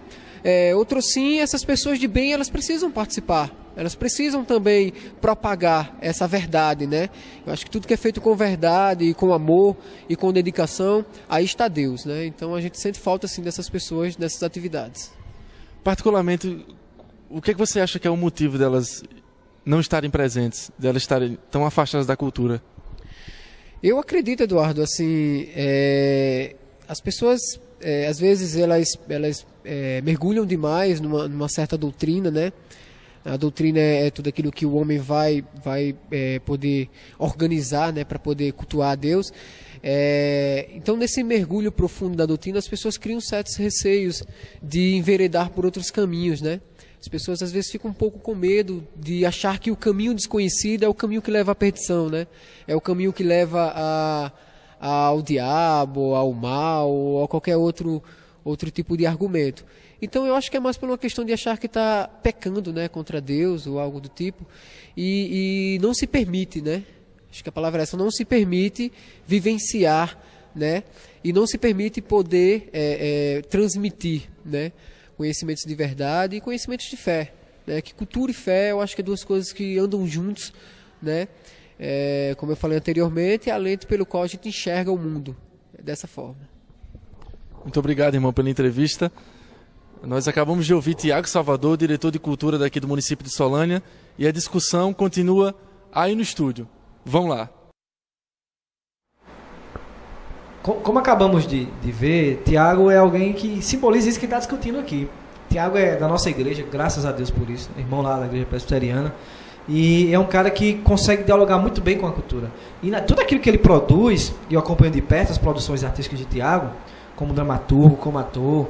Speaker 13: Outro sim, essas pessoas de bem, elas precisam participar. Elas precisam também propagar essa verdade, né? Eu acho que tudo que é feito com verdade, e com amor e com dedicação, aí está Deus, né? Então a gente sente falta, assim, dessas pessoas, dessas atividades.
Speaker 2: Particularmente, o que você acha que é o motivo delas não estarem presentes, delas estarem tão afastadas da cultura?
Speaker 13: Eu acredito, Eduardo, assim, as pessoas, às vezes, elas mergulham demais numa certa doutrina, né? A doutrina é tudo aquilo que o homem vai poder organizar, né, para poder cultuar a Deus. Então, nesse mergulho profundo da doutrina, as pessoas criam certos receios de enveredar por outros caminhos, né? As pessoas às vezes ficam um pouco com medo de achar que o caminho desconhecido é o caminho que leva à perdição, né? É o caminho que leva ao diabo, ao mal, ou a qualquer outro tipo de argumento. Então eu acho que é mais por uma questão de achar que está pecando, né, contra Deus ou algo do tipo, e não se permite, né? Acho que a palavra é essa, não se permite vivenciar, né? E não se permite poder transmitir, né, conhecimentos de verdade e conhecimentos de fé, né? Que cultura e fé, eu acho que é duas coisas que andam juntos, né? Como eu falei anteriormente, é a lente pelo qual a gente enxerga o mundo, dessa forma.
Speaker 2: Muito obrigado, irmão, pela entrevista. Nós acabamos de ouvir Tiago Salvador, diretor de cultura daqui do município de Solânia, e a discussão continua aí no estúdio. Vamos lá.
Speaker 12: Como acabamos de ver, Tiago é alguém que simboliza isso que está discutindo aqui. Tiago é da nossa igreja, graças a Deus por isso, irmão lá da igreja presbiteriana, e é um cara que consegue dialogar muito bem com a cultura. E tudo aquilo que ele produz, e eu acompanho de perto as produções artísticas de Tiago, como dramaturgo, como ator,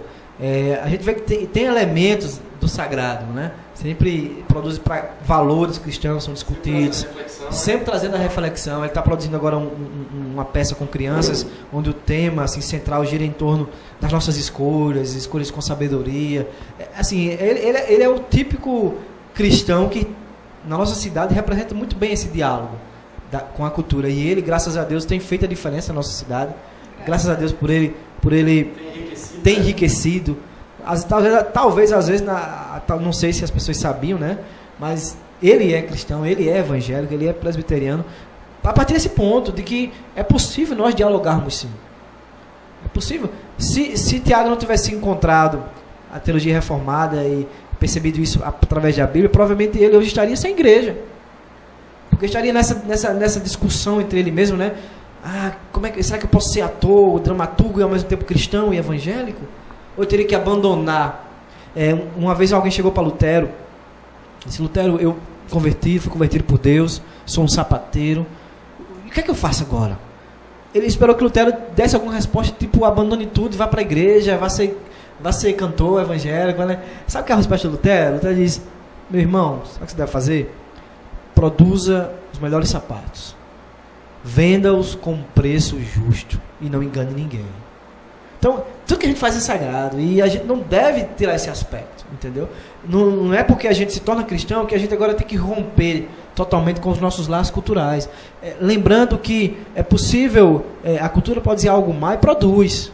Speaker 12: A gente vê que tem elementos do sagrado, né? Sempre produz valores cristãos, são discutidos, sempre trazendo a reflexão. Ele está produzindo agora uma peça com crianças, onde o tema assim, central gira em torno das nossas escolhas com sabedoria. Assim, ele é o típico cristão que na nossa cidade representa muito bem esse diálogo com a cultura. E ele, graças a Deus, tem feito a diferença na nossa cidade. Graças a Deus por ele tem enriquecido. Talvez às vezes, não sei se as pessoas sabiam, né? Mas ele é cristão, ele é evangélico, ele é presbiteriano. A partir desse ponto de que é possível nós dialogarmos sim. É possível. Se Tiago não tivesse encontrado a teologia reformada e percebido isso através da Bíblia, provavelmente ele hoje estaria sem igreja. Porque estaria nessa discussão entre ele mesmo, né? Será que eu posso ser ator, dramaturgo e ao mesmo tempo cristão e evangélico? Ou eu teria que abandonar? Uma vez alguém chegou para Lutero, disse: Lutero, eu fui convertido por Deus, sou um sapateiro, o que é que eu faço agora? Ele esperou que Lutero desse alguma resposta, tipo, abandone tudo, vá para a igreja, vá ser cantor evangélico, né? Sabe o que é a resposta de Lutero? Lutero diz: meu irmão, sabe o que você deve fazer? Produza os melhores sapatos, venda-os com um preço justo e não engane ninguém. Então, tudo que a gente faz é sagrado e a gente não deve tirar esse aspecto, entendeu? Não é porque a gente se torna cristão que a gente agora tem que romper totalmente com os nossos laços culturais. Lembrando que é possível, a cultura pode ser algo má e produz.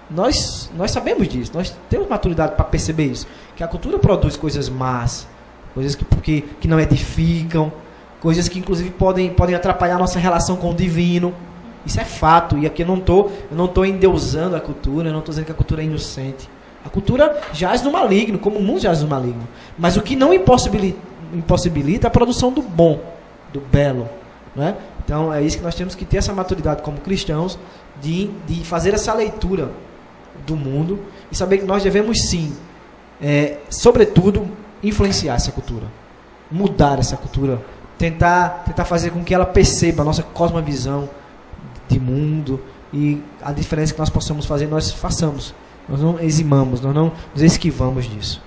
Speaker 12: Nós sabemos disso, nós temos maturidade para perceber isso, que a cultura produz coisas más, coisas que não edificam, coisas que inclusive podem atrapalhar a nossa relação com o divino. Isso é fato, e aqui eu não estou endeusando a cultura, eu não estou dizendo que a cultura é inocente. A cultura jaz no maligno, como o mundo jaz no maligno. Mas o que não impossibilita a produção do bom, do belo. Né? Então é isso que nós temos que ter essa maturidade como cristãos, de fazer essa leitura do mundo e saber que nós devemos sim, sobretudo, influenciar essa cultura, mudar essa cultura, tentar fazer com que ela perceba a nossa cosmovisão de mundo, e a diferença que nós possamos fazer, nós façamos. Nós não eximamos, nós não nos esquivamos disso.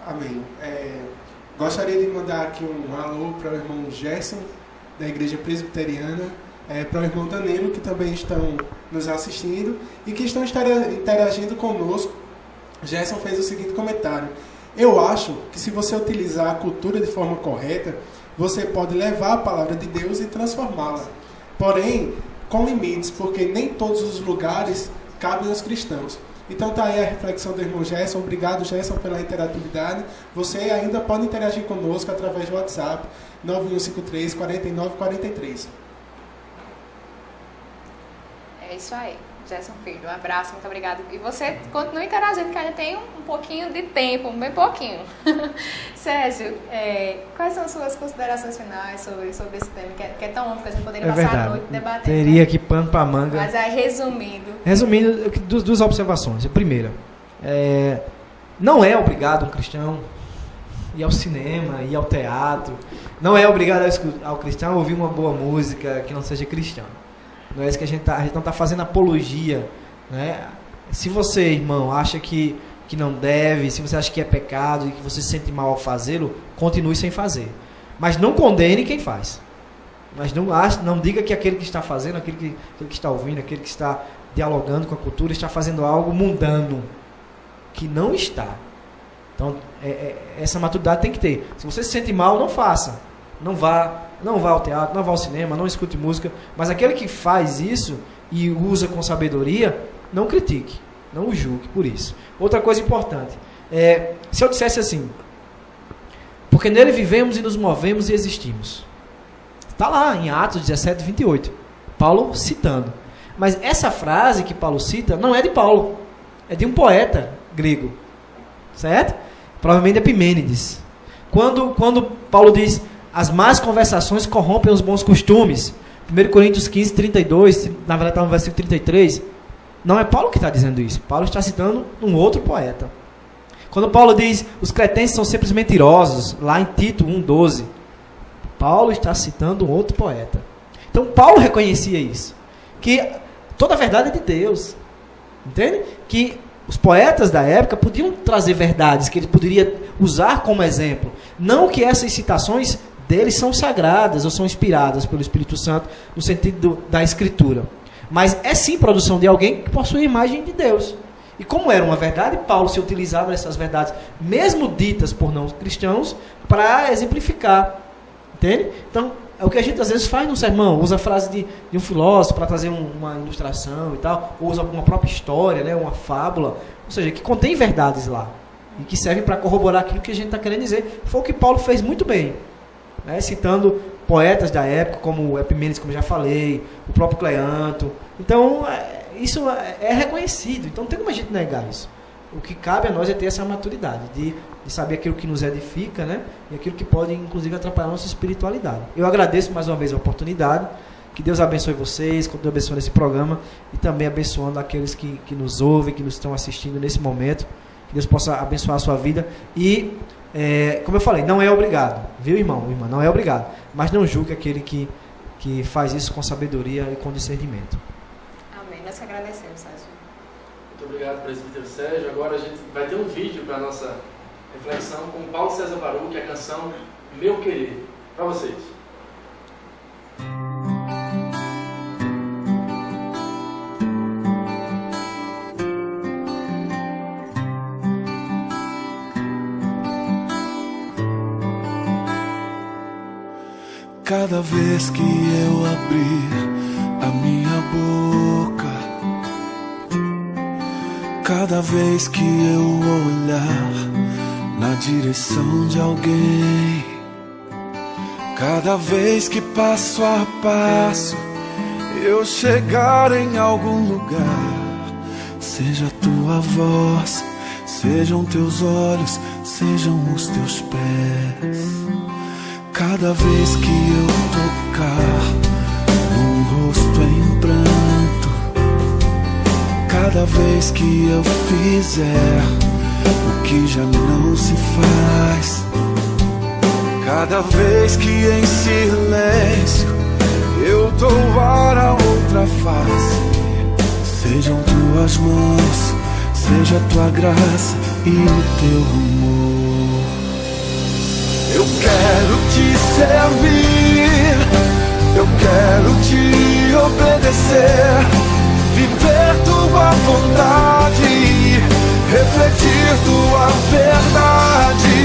Speaker 3: Amém. Gostaria de mandar aqui um alô para o irmão Gerson, da Igreja Presbiteriana, para o irmão Danilo, que também estão nos assistindo e que estão interagindo conosco. Gerson fez o seguinte comentário: eu acho que se você utilizar a cultura de forma correta, você pode levar a palavra de Deus e transformá-la. Porém, com limites, porque nem todos os lugares cabem aos cristãos. Então está aí a reflexão do irmão Gerson. Obrigado, Gerson, pela interatividade. Você ainda pode interagir conosco através do WhatsApp 9153-4943.
Speaker 1: É isso aí, Gerson Filho. Um abraço, muito obrigado. E você continua interagindo, que ainda tem um pouquinho de tempo, bem pouquinho. Sérgio, quais são as suas considerações finais sobre esse tema, que é tão amplo que a gente poderia passar a noite debatendo?
Speaker 12: Teria aqui pano para manga.
Speaker 1: Mas aí, resumindo,
Speaker 12: duas observações. A primeira, não é obrigado um cristão ir ao cinema, ir ao teatro. Não é obrigado ao cristão ouvir uma boa música que não seja cristã. Não é isso que a gente não está fazendo apologia, né? Se você, irmão, acha que não deve, se você acha que é pecado e que você se sente mal ao fazê-lo, continue sem fazer. Mas não condene quem faz. Mas não diga que aquele que está fazendo, aquele que está ouvindo, aquele que está dialogando com a cultura, está fazendo algo mundano, que não está. Então, essa maturidade tem que ter. Se você se sente mal, não faça. Não vá ao teatro, não vá ao cinema, não escute música. Mas aquele que faz isso e usa com sabedoria, não critique, não o julgue por isso. Outra coisa importante, se eu dissesse assim: porque nele vivemos e nos movemos e existimos. Está lá em Atos 17, 28. Paulo citando. Mas essa frase que Paulo cita não é de Paulo, é de um poeta grego. Certo? Provavelmente é Epimênides. Quando Paulo diz: as más conversações corrompem os bons costumes. 1 Coríntios 15, 32, na verdade está no versículo 33. Não é Paulo que está dizendo isso. Paulo está citando um outro poeta. Quando Paulo diz: os cretenses são sempre mentirosos, lá em Tito 1,12, Paulo está citando um outro poeta. Então Paulo reconhecia isso. Que toda a verdade é de Deus. Entende? Que Os poetas da época podiam trazer verdades que ele poderia usar como exemplo. Não que essas citações deles são sagradas ou são inspiradas pelo Espírito Santo no sentido da escritura. Mas é sim produção de alguém que possui a imagem de Deus. E como era uma verdade, Paulo se utilizava dessas verdades, mesmo ditas por não cristãos, para exemplificar. Entende? Então, é o que a gente às vezes faz no sermão, usa a frase de um filósofo para trazer uma ilustração e tal, ou usa uma própria história, né, uma fábula, ou seja, que contém verdades lá, e que servem para corroborar aquilo que a gente está querendo dizer. Foi o que Paulo fez muito bem, né, citando poetas da época, como Epimênides, como já falei, o próprio Cleanto. Então, isso é reconhecido, então não tem como a gente negar isso. O que cabe a nós é ter essa maturidade de saber aquilo que nos edifica, né? E aquilo que pode, inclusive, atrapalhar a nossa espiritualidade. Eu agradeço mais uma vez a oportunidade. Que Deus abençoe vocês, que Deus abençoe esse programa e também abençoando aqueles que nos ouvem, que nos estão assistindo nesse momento. Que Deus possa abençoar a sua vida. E, como eu falei, não é obrigado. Viu, irmão? Irmã, não é obrigado. Mas não julgue aquele que faz isso com sabedoria e com discernimento.
Speaker 1: Amém. Nós que agradecemos, Sérgio.
Speaker 2: Muito obrigado, presbítero Sérgio. Agora a gente vai ter um vídeo para a nossa reflexão com Paulo César Baruch, a canção Meu Querer. Para vocês.
Speaker 14: Cada vez que eu abrir a minha boca, cada vez que eu olhar na direção de alguém, cada vez que passo a passo eu chegar em algum lugar, seja a tua voz, sejam teus olhos, sejam os teus pés. Cada vez que eu tocar num rosto em pranto, cada vez que eu fizer o que já não se faz, cada vez que em silêncio eu dou ar a outra face, sejam tuas mãos, seja a tua graça e o teu amor. Eu quero te servir, eu quero te obedecer, viver tua vontade, refletir tua verdade,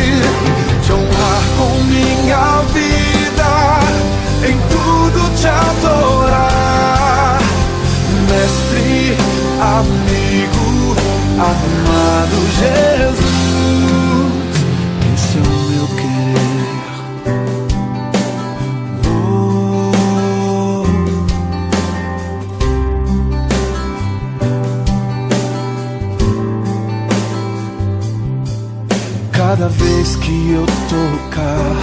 Speaker 14: te honrar com minha vida, em tudo te adorar. Mestre, amigo, amado Jesus, esse é o meu querer. Cada vez que eu tocar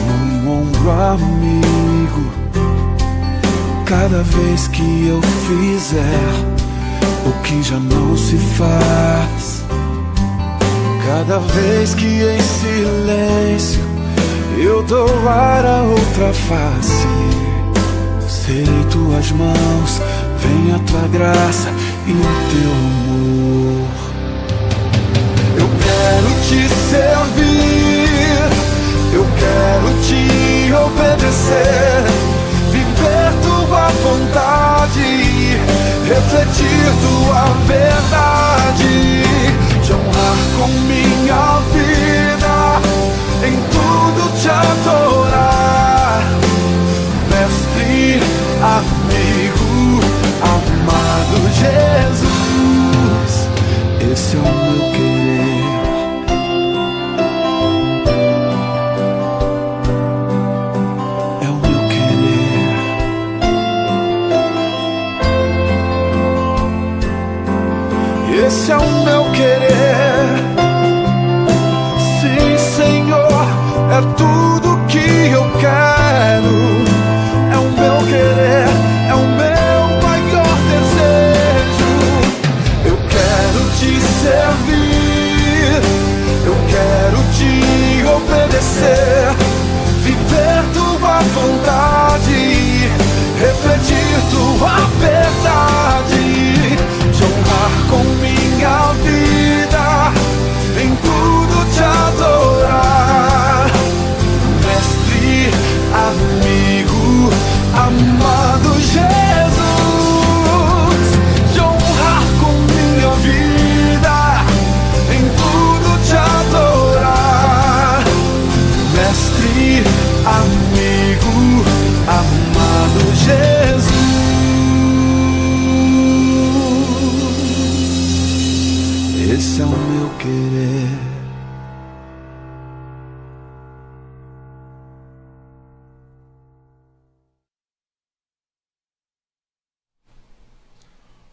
Speaker 14: num ombro amigo, cada vez que eu fizer o que já não se faz, cada vez que em silêncio eu dou ar a outra face, serei tuas mãos, venha a tua graça e o teu amor. Eu quero te servir, eu quero te obedecer, viver tua vontade, refletir tua verdade, te honrar com minha vida, em tudo te adorar. Mestre, amigo, amado Jesus, esse é o meu querer. Esse é o meu querer. Sim, Senhor, é tudo que eu quero. É o meu querer, é o meu maior desejo. Eu quero te servir, eu quero te obedecer, viver tua vontade, refletir tua verdade, te honrar com minha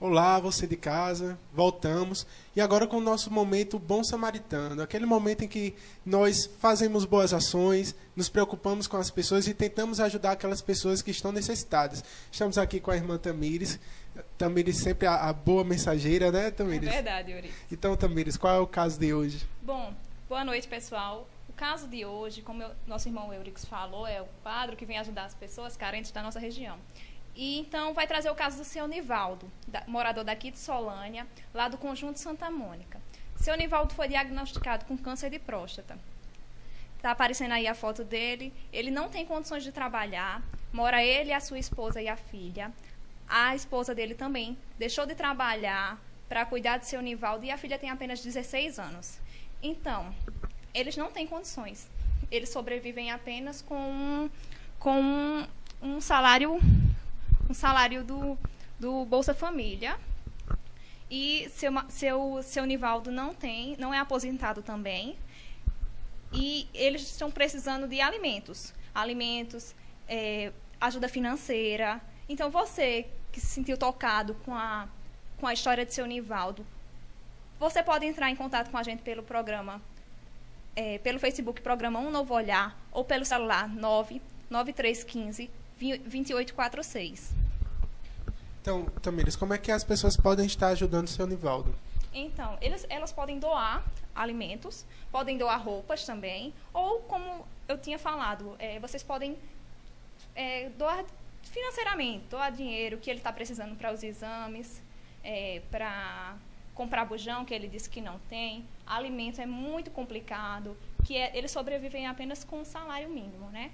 Speaker 3: Olá, você de casa, voltamos. E agora com o nosso momento Bom Samaritano, aquele momento em que nós fazemos boas ações, nos preocupamos com as pessoas e tentamos ajudar aquelas pessoas que estão necessitadas. Estamos aqui com a irmã Tamires. Tamires sempre a boa mensageira, né, Tamires?
Speaker 15: É verdade, Yuri.
Speaker 3: Então, Tamires, qual é o caso de hoje?
Speaker 15: Bom, boa noite, pessoal. O caso de hoje, como nosso irmão Eurix falou, é o padre que vem ajudar as pessoas carentes da nossa região. E então vai trazer o caso do seu Nivaldo, morador daqui de Solânia, lá do Conjunto Santa Mônica. Seu Nivaldo foi diagnosticado com câncer de próstata. Está aparecendo aí a foto dele. Ele não tem condições de trabalhar. Mora ele, a sua esposa e a filha. A esposa dele também deixou de trabalhar para cuidar de seu Nivaldo e a filha tem apenas 16 anos. Então, eles não têm condições. Eles sobrevivem apenas com um salário do Bolsa Família. E seu Nivaldo não é aposentado também. E eles estão precisando de alimentos, ajuda financeira. Então, você que se sentiu tocado com a história de seu Nivaldo, você pode entrar em contato com a gente pelo programa, pelo Facebook, programa Um Novo Olhar, ou pelo celular 99315-2846.
Speaker 3: Então, Tamires, como é que as pessoas podem estar ajudando o seu Nivaldo?
Speaker 15: Então, elas podem doar alimentos, podem doar roupas também, ou, como eu tinha falado, vocês podem doar financeiramente, doar dinheiro que ele está precisando para os exames, para comprar bujão, que ele disse que não tem. Alimento é muito complicado, eles sobrevivem apenas com um salário mínimo, né?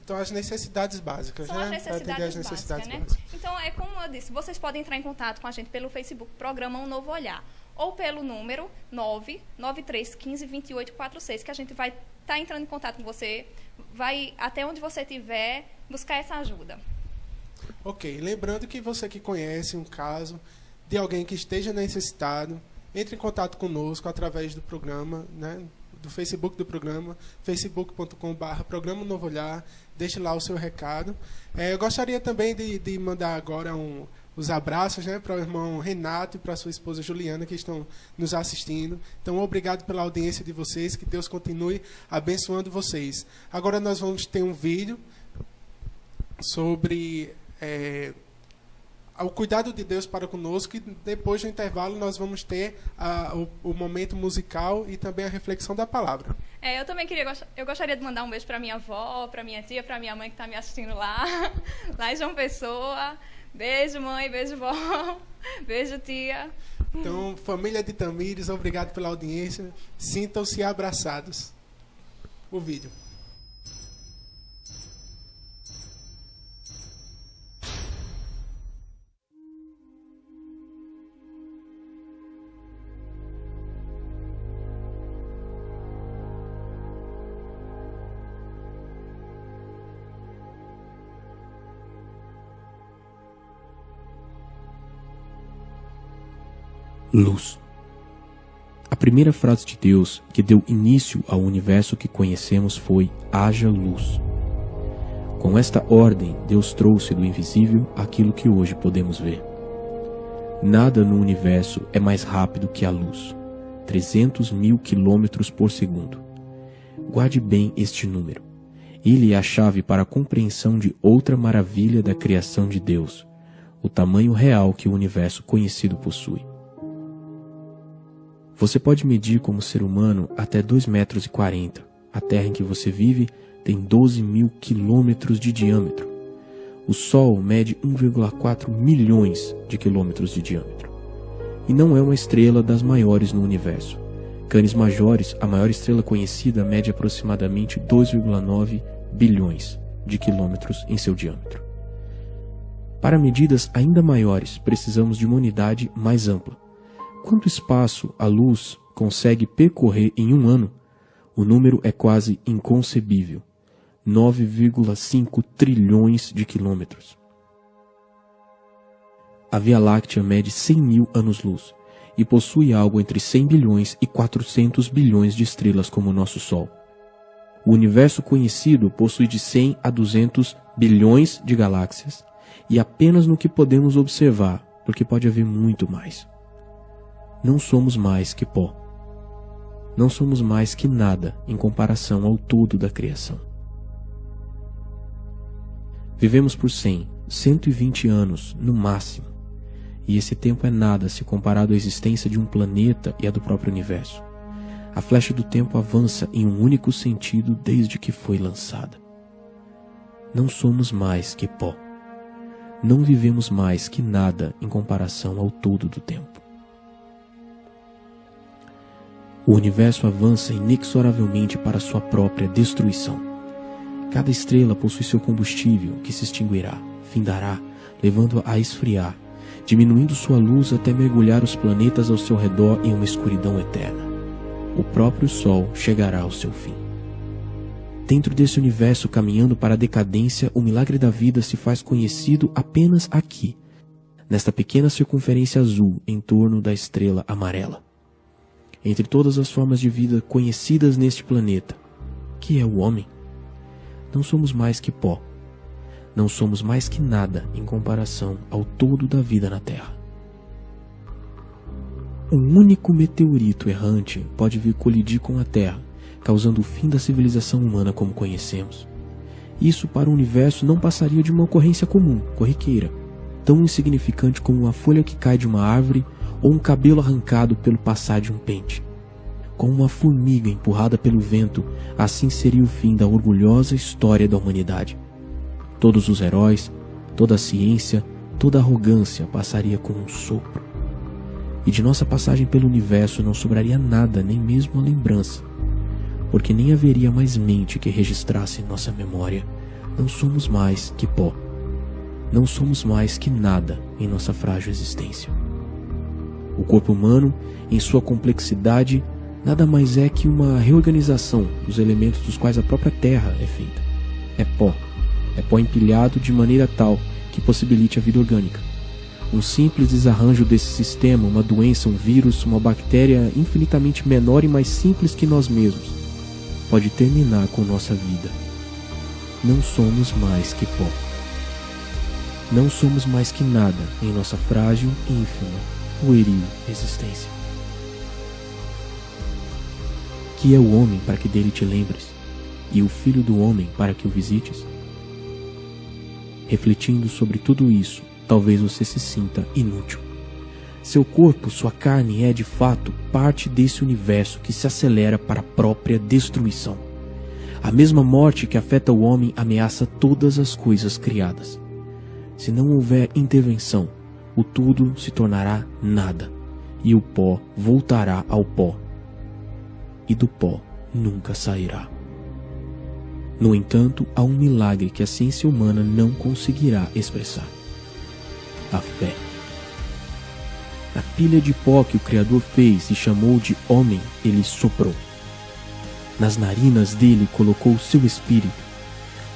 Speaker 3: Então, as necessidades básicas,
Speaker 15: São
Speaker 3: né?
Speaker 15: as necessidades básicas, né? Então, como eu disse, vocês podem entrar em contato com a gente pelo Facebook, programa Um Novo Olhar, ou pelo número 99315-2846, que a gente vai estar entrando em contato com você, vai até onde você estiver buscar essa ajuda.
Speaker 3: Ok, lembrando que você que conhece um caso de alguém que esteja necessitado, entre em contato conosco através do programa, né? Do Facebook do programa, facebook.com/programa Novo Olhar, deixe lá o seu recado. Eu gostaria também de mandar agora os abraços, né, para o irmão Renato e para a sua esposa Juliana, que estão nos assistindo. Então, obrigado pela audiência de vocês, que Deus continue abençoando vocês. Agora nós vamos ter um vídeo sobre o cuidado de Deus para conosco, e depois do intervalo nós vamos ter o momento musical e também a reflexão da palavra.
Speaker 15: Eu também gostaria de mandar um beijo para minha avó, para minha tia, para minha mãe que está me assistindo lá em João Pessoa. Beijo, mãe, beijo, vó, beijo, tia.
Speaker 3: Então, família de Tamires, obrigado pela audiência. Sintam-se abraçados. O vídeo.
Speaker 16: Luz. A primeira frase de Deus que deu início ao universo que conhecemos foi: haja luz. Com esta ordem, Deus trouxe do invisível aquilo que hoje podemos ver. Nada no universo é mais rápido que a luz, 300.000 quilômetros por segundo. Guarde bem este número. Ele é a chave para a compreensão de outra maravilha da criação de Deus, o tamanho real que o universo conhecido possui. Você pode medir como ser humano até 2,40 metros. A Terra em que você vive tem 12.000 quilômetros de diâmetro. O Sol mede 1,4 milhões de quilômetros de diâmetro. E não é uma estrela das maiores no universo. Canis Majoris, a maior estrela conhecida, mede aproximadamente 2,9 bilhões de quilômetros em seu diâmetro. Para medidas ainda maiores, precisamos de uma unidade mais ampla. Quanto espaço a luz consegue percorrer em um ano? O número é quase inconcebível. 9,5 trilhões de quilômetros. A Via Láctea mede 100.000 anos-luz e possui algo entre 100 bilhões e 400 bilhões de estrelas como o nosso Sol. O universo conhecido possui de 100 a 200 bilhões de galáxias, e apenas no que podemos observar, porque pode haver muito mais. Não somos mais que pó. Não somos mais que nada em comparação ao todo da criação. Vivemos por 100, 120 anos, no máximo, e esse tempo é nada se comparado à existência de um planeta e à do próprio universo. A flecha do tempo avança em um único sentido desde que foi lançada. Não somos mais que pó. Não vivemos mais que nada em comparação ao todo do tempo. O universo avança inexoravelmente para sua própria destruição. Cada estrela possui seu combustível, que se extinguirá, findará, levando-a a esfriar, diminuindo sua luz até mergulhar os planetas ao seu redor em uma escuridão eterna. O próprio Sol chegará ao seu fim. Dentro desse universo caminhando para a decadência, o milagre da vida se faz conhecido apenas aqui, nesta pequena circunferência azul em torno da estrela amarela. Entre todas as formas de vida conhecidas neste planeta, que é o homem, não somos mais que pó. Não somos mais que nada em comparação ao todo da vida na Terra. Um único meteorito errante pode vir colidir com a Terra, causando o fim da civilização humana como conhecemos. Isso para o universo não passaria de uma ocorrência comum, corriqueira, tão insignificante como uma folha que cai de uma árvore ou um cabelo arrancado pelo passar de um pente. Como uma formiga empurrada pelo vento, assim seria o fim da orgulhosa história da humanidade. Todos os heróis, toda a ciência, toda a arrogância passaria com um sopro. E de nossa passagem pelo universo não sobraria nada, nem mesmo a lembrança, porque nem haveria mais mente que registrasse em nossa memória. Não somos mais que pó. Não somos mais que nada em nossa frágil existência. O corpo humano, em sua complexidade, nada mais é que uma reorganização dos elementos dos quais a própria Terra é feita. É pó empilhado de maneira tal que possibilite a vida orgânica. Um simples desarranjo desse sistema, uma doença, um vírus, uma bactéria infinitamente menor e mais simples que nós mesmos, pode terminar com nossa vida. Não somos mais que pó. Não somos mais que nada em nossa frágil, ínfima, pueril existência. Que é o homem para que dele te lembres, e o filho do homem para que o visites? Refletindo sobre tudo isso, talvez você se sinta inútil. Seu corpo, sua carne é, de fato, parte desse universo que se acelera para a própria destruição. A mesma morte que afeta o homem ameaça todas as coisas criadas. Se não houver intervenção, o tudo se tornará nada, e o pó voltará ao pó, e do pó nunca sairá. No entanto, há um milagre que a ciência humana não conseguirá expressar: a fé. Na pilha de pó que o Criador fez e chamou de homem, ele soprou. Nas narinas dele colocou o seu espírito.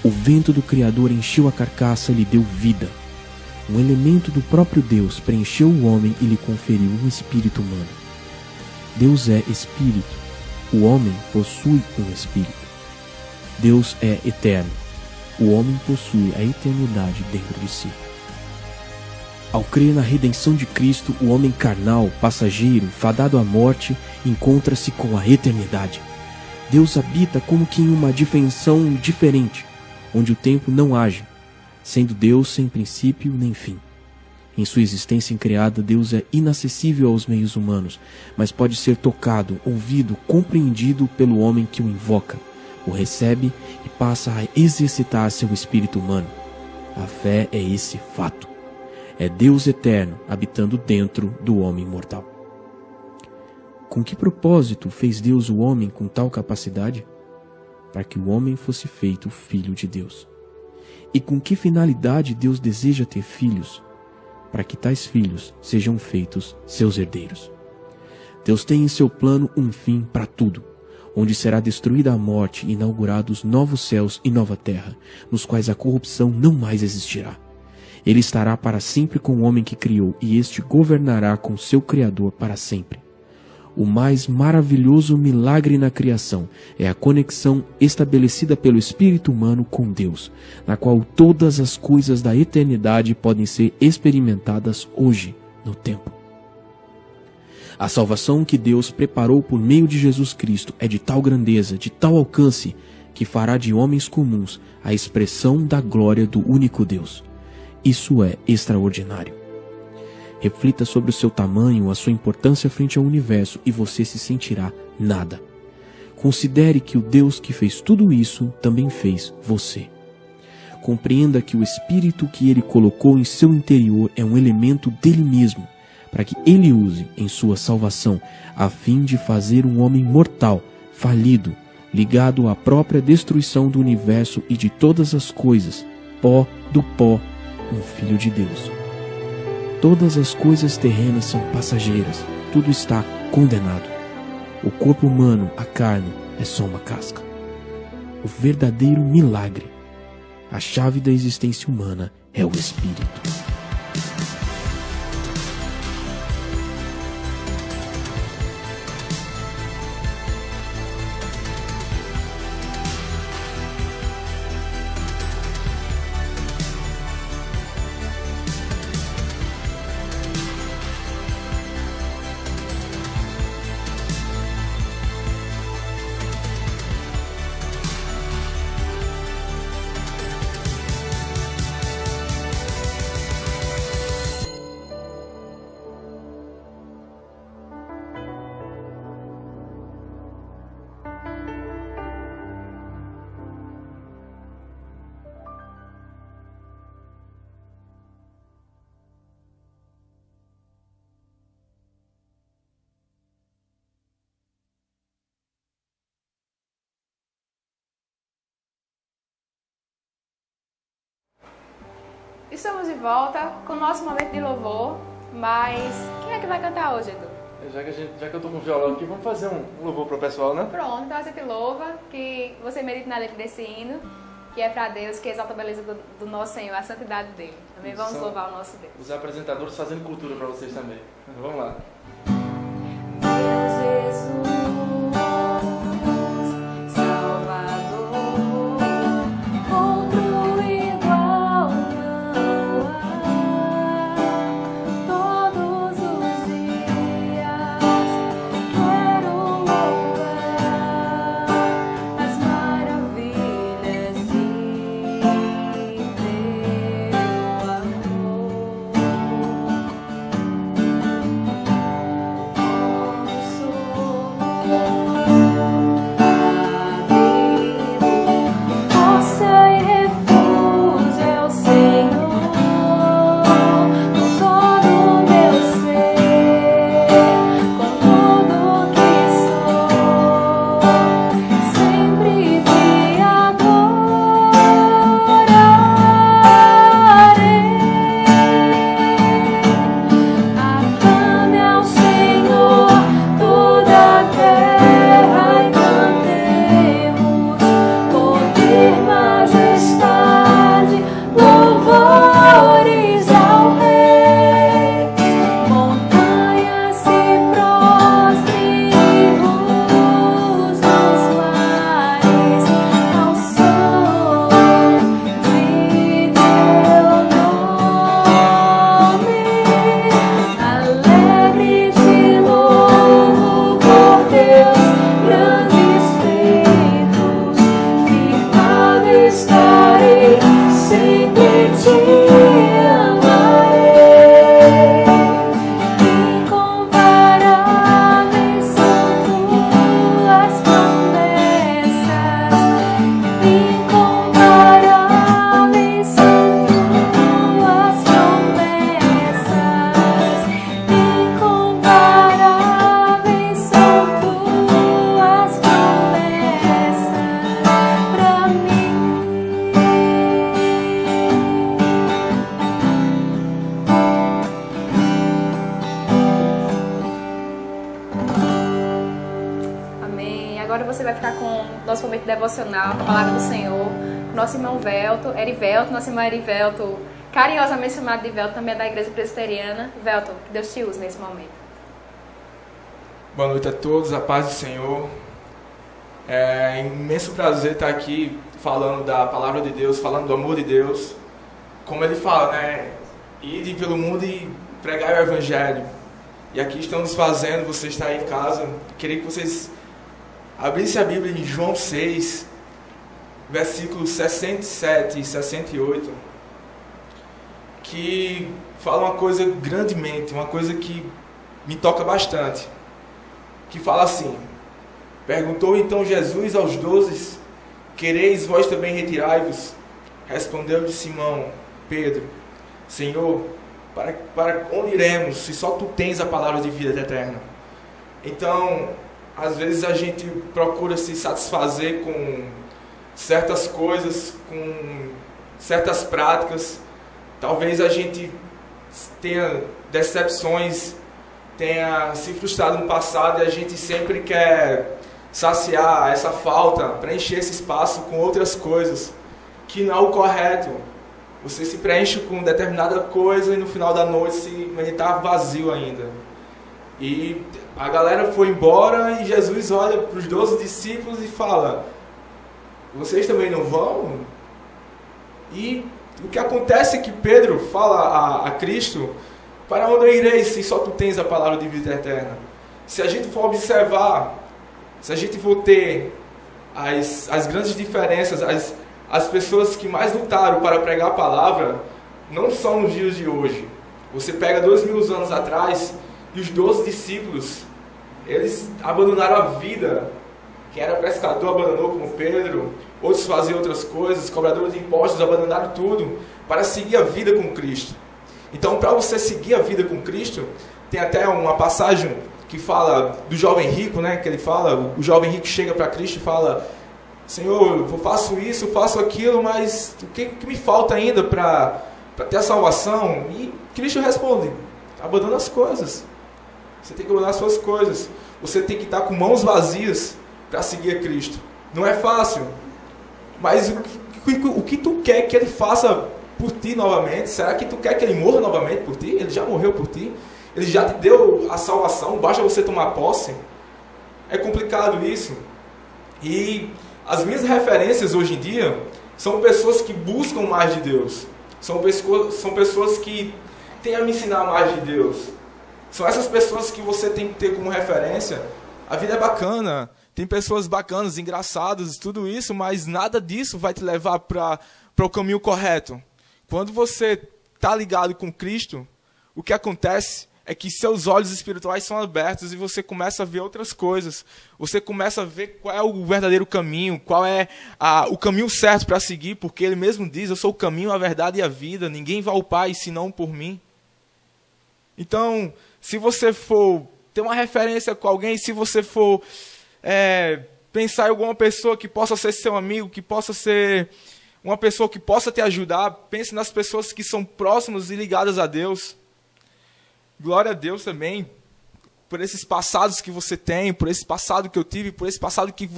Speaker 16: O vento do Criador encheu a carcaça e lhe deu vida. Um elemento do próprio Deus preencheu o homem e lhe conferiu um espírito humano. Deus é espírito. O homem possui um espírito. Deus é eterno. O homem possui a eternidade dentro de si. Ao crer na redenção de Cristo, o homem carnal, passageiro, fadado à morte, encontra-se com a eternidade. Deus habita como que em uma dimensão diferente, onde o tempo não age, sendo Deus sem princípio nem fim. Em sua existência increada, Deus é inacessível aos meios humanos, mas pode ser tocado, ouvido, compreendido pelo homem que o invoca, o recebe e passa a exercitar seu espírito humano. A fé é esse fato. É Deus eterno habitando dentro do homem mortal. Com que propósito fez Deus o homem com tal capacidade? Para que o homem fosse feito filho de Deus. E com que finalidade Deus deseja ter filhos? Para que tais filhos sejam feitos seus herdeiros. Deus tem em seu plano um fim para tudo, onde será destruída a morte e inaugurados novos céus e nova terra, nos quais a corrupção não mais existirá. Ele estará para sempre com o homem que criou, e este governará com seu Criador para sempre. O mais maravilhoso milagre na criação é a conexão estabelecida pelo espírito humano com Deus, na qual todas as coisas da eternidade podem ser experimentadas hoje, no tempo. A salvação que Deus preparou por meio de Jesus Cristo é de tal grandeza, de tal alcance, que fará de homens comuns a expressão da glória do único Deus. Isso é extraordinário. Reflita sobre o seu tamanho, a sua importância frente ao universo e você se sentirá nada. Considere que o Deus que fez tudo isso também fez você. Compreenda que o Espírito que Ele colocou em seu interior é um elemento dele mesmo, para que Ele use em sua salvação, a fim de fazer um homem mortal, falido, ligado à própria destruição do universo e de todas as coisas, pó do pó, um filho de Deus. Todas as coisas terrenas são passageiras, tudo está condenado. O corpo humano, a carne, é só uma casca. O verdadeiro milagre, a chave da existência humana, é o Espírito.
Speaker 1: Estamos de volta com o nosso momento de louvor, mas quem é que vai cantar hoje, Edu?
Speaker 2: Já que eu tô com o violão aqui, vamos fazer um louvor pro pessoal, né?
Speaker 1: Pronto, então a gente louva, que você medite na letra desse hino, que é para Deus, que exalta a beleza do nosso Senhor, a santidade dele. Também vamos louvar o nosso Deus.
Speaker 2: Os apresentadores fazendo cultura para vocês também. Vamos lá.
Speaker 1: Jesus. nosso momento devocional, a palavra do Senhor. Nosso irmão Erivelto, nosso irmão Erivelto, carinhosamente chamado de Velto, também é da Igreja Presbiteriana. Velto, que Deus te use nesse momento.
Speaker 17: Boa noite a todos, a paz do Senhor. É um imenso prazer estar aqui falando da palavra de Deus, falando do amor de Deus. Como ele fala, né? Ide pelo mundo e pregai o Evangelho. E aqui estamos fazendo, você está aí em casa. Queria que vocês abrissem a Bíblia em João 6, versículos 67 e 68, que fala uma coisa grandemente, uma coisa que me toca bastante, que fala assim: perguntou então Jesus aos 12, quereis vós também retirai-vos? Respondeu-lhe Simão Pedro, Senhor, para onde iremos, se só Tu tens a palavra de vida eterna? Então, às vezes a gente procura se satisfazer com certas coisas, com certas práticas. Talvez a gente tenha decepções, tenha se frustrado no passado, e a gente sempre quer saciar essa falta, preencher esse espaço com outras coisas, que não é o correto. Você se preenche com determinada coisa e no final da noite ele está vazio ainda. E a galera foi embora e Jesus olha para os 12 discípulos e fala: vocês também não vão? E o que acontece é que Pedro fala a Cristo: para onde eu irei se só Tu tens a palavra de vida eterna? Se a gente for observar, se a gente for ter as grandes diferenças, as pessoas que mais lutaram para pregar a palavra não são nos dias de hoje. Você pega 2000 anos atrás e os 12 discípulos, eles abandonaram a vida. Quem era pescador abandonou, como Pedro, outros faziam outras coisas, cobradores de impostos abandonaram tudo para seguir a vida com Cristo. Então, para você seguir a vida com Cristo, tem até uma passagem que fala do jovem rico, né? Que ele fala, o jovem rico chega para Cristo e fala: Senhor, eu faço isso, eu faço aquilo, mas o que me falta ainda para ter a salvação? E Cristo responde: abandona as coisas. Você tem que abandonar as suas coisas. Você tem que estar com mãos vazias para seguir a Cristo. Não é fácil, mas o que tu quer que Ele faça por ti novamente? Será que tu quer que Ele morra novamente por ti? Ele já morreu por ti. Ele já te deu a salvação, basta você tomar posse. É complicado isso. E as minhas referências hoje em dia são pessoas que buscam mais de Deus. São pessoas que têm a me ensinar mais de Deus. São essas pessoas que você tem que ter como referência. A vida é bacana, tem pessoas bacanas, engraçadas, tudo isso, mas nada disso vai te levar para o caminho correto. Quando você está ligado com Cristo, o que acontece é que seus olhos espirituais são abertos e você começa a ver outras coisas. Você começa a ver qual é o verdadeiro caminho, qual é o caminho certo para seguir, porque Ele mesmo diz: eu sou o caminho, a verdade e a vida, ninguém vai ao Pai senão por mim. Então, se você for ter uma referência com alguém, se você for pensar em alguma pessoa que possa ser seu amigo, que possa ser uma pessoa que possa te ajudar, pense nas pessoas que são próximas e ligadas a Deus. Glória a Deus também por esses passados que você tem, por esse passado que eu tive, por esse passado que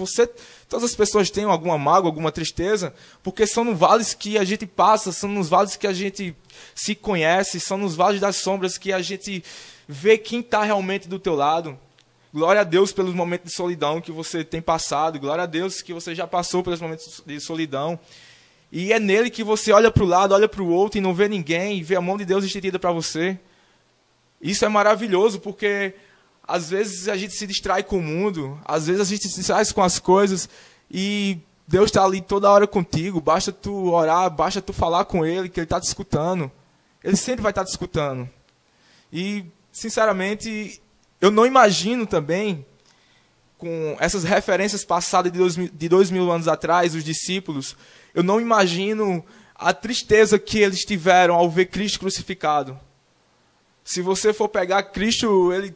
Speaker 17: todas as pessoas têm alguma mágoa, alguma tristeza, porque são nos vales que a gente passa, são nos vales que a gente se conhece, são nos vales das sombras que a gente vê quem está realmente do teu lado. Glória a Deus pelos momentos de solidão que você tem passado, glória a Deus que você já passou pelos momentos de solidão. E é nele que você olha para o lado, olha para o outro e não vê ninguém, e vê a mão de Deus estendida para você. Isso é maravilhoso, porque às vezes a gente se distrai com o mundo, às vezes a gente se distrai com as coisas, e Deus está ali toda hora contigo, basta tu orar, basta tu falar com Ele, que Ele está te escutando. Ele sempre vai estar te escutando. E, sinceramente, eu não imagino também, com essas referências passadas de 2000 anos atrás, os discípulos, eu não imagino a tristeza que eles tiveram ao ver Cristo crucificado. Se você for pegar Cristo, ele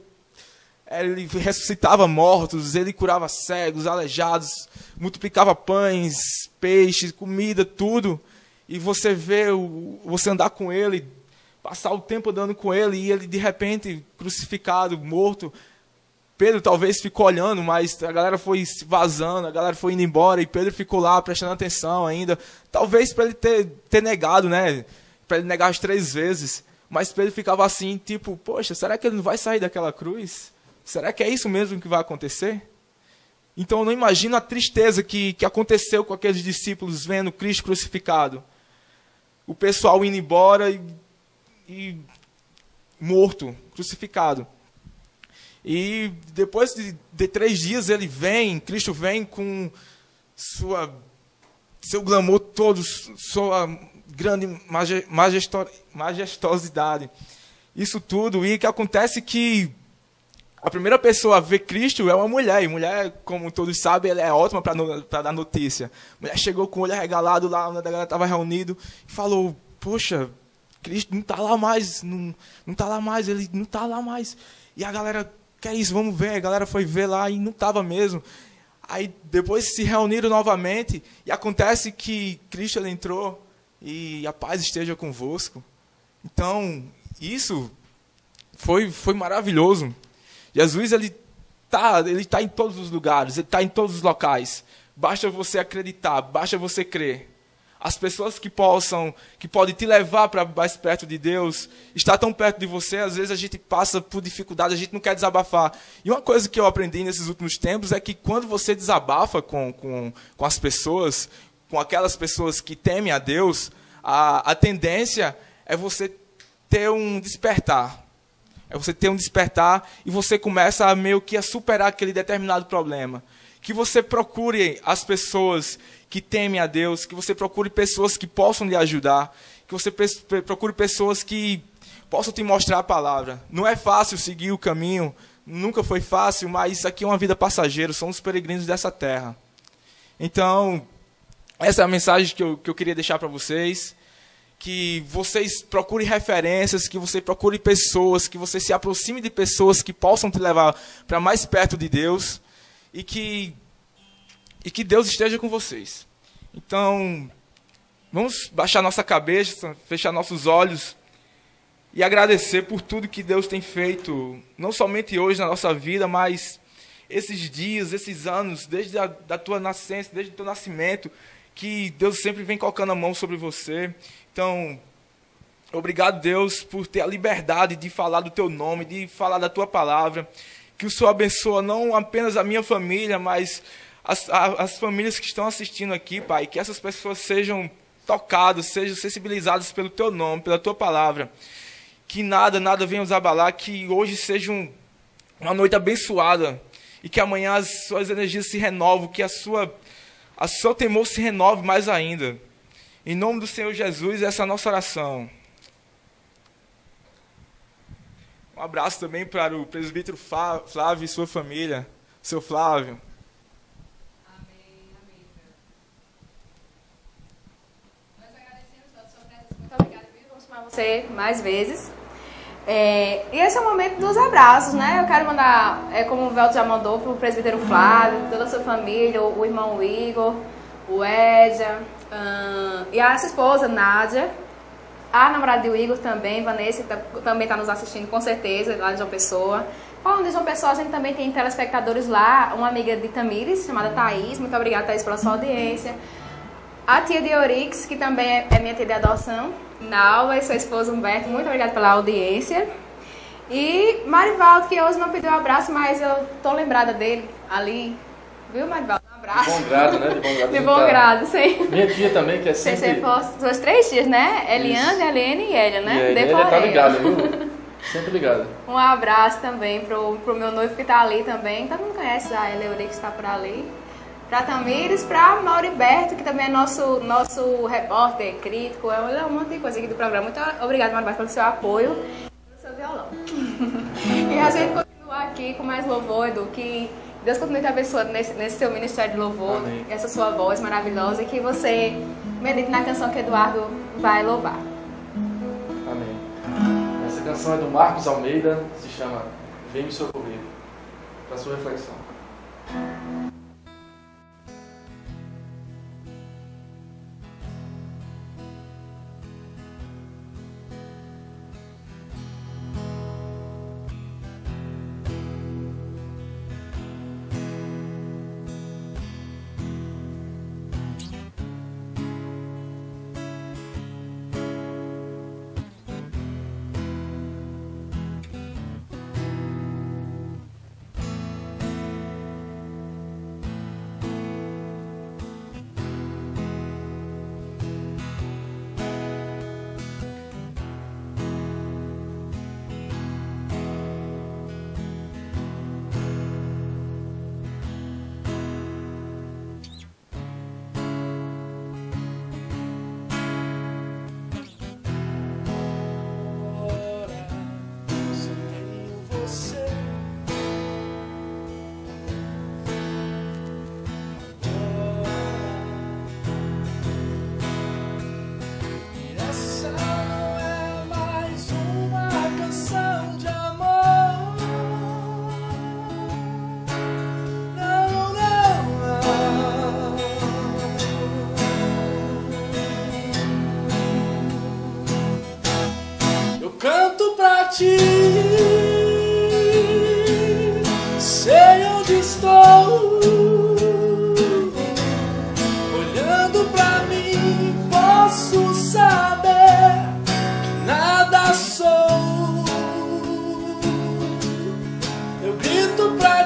Speaker 17: ressuscitava mortos, ele curava cegos, aleijados, multiplicava pães, peixes, comida, tudo. E você vê, você andar com ele, passar o tempo andando com ele, e ele de repente crucificado, morto. Pedro talvez ficou olhando, mas a galera foi vazando, a galera foi indo embora, e Pedro ficou lá prestando atenção ainda. Talvez para ele ter negado, né? Para ele negar as 3 vezes. Mas Pedro ficava assim, tipo, poxa, será que ele não vai sair daquela cruz? será que é isso mesmo que vai acontecer? Então eu não imagino a tristeza que aconteceu com aqueles discípulos vendo Cristo crucificado. O pessoal indo embora e morto, crucificado. E depois de 3 dias Cristo vem com seu glamour todo, sua grande majestosidade. Isso tudo, e que acontece que a primeira pessoa a ver Cristo é uma mulher, e mulher, como todos sabem, ela é ótima para dar notícia. A mulher chegou com o olho arregalado lá, onde a galera estava reunido, e falou, poxa, Cristo não está lá mais, não está lá mais, ele não está lá mais. E a galera, que é isso, vamos ver. A galera foi ver lá e não estava mesmo. Aí depois se reuniram novamente, e acontece que Cristo ele entrou, e a paz esteja convosco. Então, isso foi maravilhoso. Jesus ele tá em todos os lugares, ele está em todos os locais. Basta você acreditar, basta você crer. As pessoas que podem te levar para mais perto de Deus, está tão perto de você, às vezes a gente passa por dificuldade, a gente não quer desabafar. E uma coisa que eu aprendi nesses últimos tempos é que quando você desabafa com as pessoas, com aquelas pessoas que temem a Deus, a tendência é você ter um despertar. É você ter um despertar e você começa a meio que a superar aquele determinado problema. Que você procure as pessoas que temem a Deus, que você procure pessoas que possam lhe ajudar, que você procure pessoas que possam te mostrar a palavra. Não é fácil seguir o caminho, nunca foi fácil, mas isso aqui é uma vida passageira, somos peregrinos dessa terra. Então, essa é a mensagem que eu queria deixar para vocês. Que vocês procurem referências, que você procure pessoas, que você se aproxime de pessoas que possam te levar para mais perto de Deus e que Deus esteja com vocês. Então, vamos baixar nossa cabeça, fechar nossos olhos e agradecer por tudo que Deus tem feito, não somente hoje na nossa vida, mas esses dias, esses anos, desde a tua nascença, desde o teu nascimento, que Deus sempre vem colocando a mão sobre você. Então, obrigado, Deus, por ter a liberdade de falar do teu nome, de falar da tua palavra. Que o Senhor abençoe não apenas a minha família, mas as famílias que estão assistindo aqui, Pai. Que essas pessoas sejam tocadas, sejam sensibilizadas pelo teu nome, pela tua palavra. Que nada venha nos abalar, que hoje seja uma noite abençoada. E que amanhã as suas energias se renovam, que a seu temor se renove mais ainda. Em nome do Senhor Jesus, essa é a nossa oração. Um abraço também para o presbítero Flávio e sua família. Seu Flávio.
Speaker 1: Amém. Nós agradecemos a sua presença. Muito obrigada, viu? Vamos chamar você mais vezes. E esse é o momento dos abraços, né? Eu quero mandar, como o Velto já mandou, para o presbítero Flávio, toda a sua família, o irmão Igor, o Edja, e a sua esposa, Nádia, a namorada do Igor também, Vanessa, que também está nos assistindo, com certeza, lá de João Pessoa. Falando de João Pessoa, a gente também tem telespectadores lá, uma amiga de Tamires, chamada Thaís. Muito obrigada, Thaís, pela sua audiência. A tia de Orix, que também é minha tia de adoção, Nalva, e sua esposa Humberto, muito obrigada pela audiência. E Marivaldo, que hoje não pediu um abraço, mas eu tô lembrada dele ali. Viu, Marivaldo? Um abraço.
Speaker 2: De bom grado, né?
Speaker 1: De bom grado, sim.
Speaker 2: Minha tia também, que é sempre...
Speaker 1: Suas 3 tias, né? Eliane, Eliane e Elia, né?
Speaker 2: E a Elia tá ligada, viu? Sempre ligada.
Speaker 1: Um abraço também pro meu noivo que tá ali também. Todo mundo conhece já, a Eleuri que está por ali. Pra Tamires, pra Mauriberto, que também é nosso repórter, crítico, é um monte de coisa aqui do programa. Muito obrigada, Mauriberto, pelo seu apoio e pelo seu violão. E a gente continua aqui com mais louvor, Edu, que Deus continue te abençoando nesse seu ministério de louvor, Amém. Essa sua voz maravilhosa, e que você medite na canção que Eduardo vai louvar.
Speaker 2: Amém. Essa canção é do Marcos Almeida, se chama Vem Me Socorrer, para sua reflexão.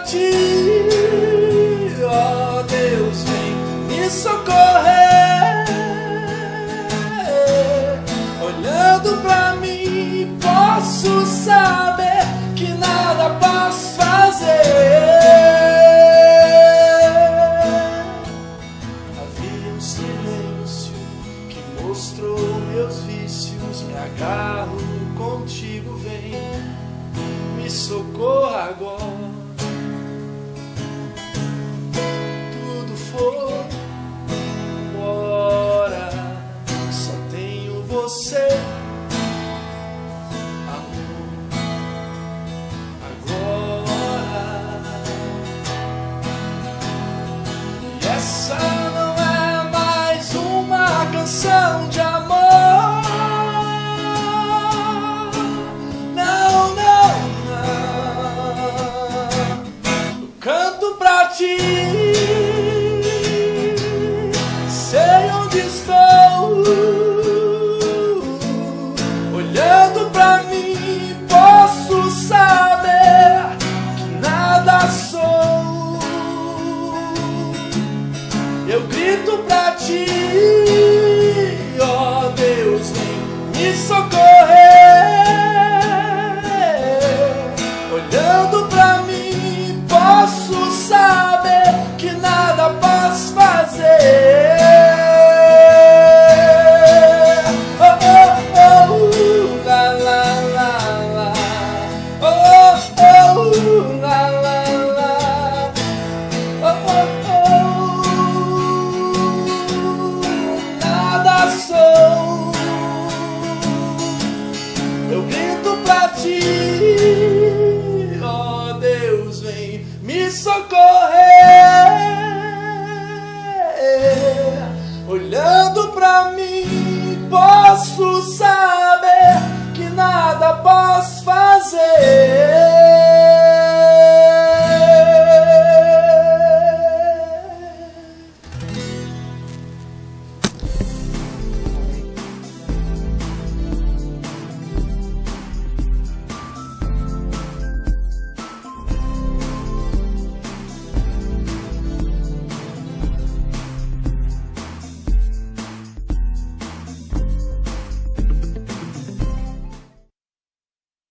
Speaker 14: ti. Ó Deus, vem me socorrer. Olhando pra mim, posso saber que nada posso fazer. Havia um silêncio que mostrou meus vícios. Me agarro contigo, vem, me socorra agora.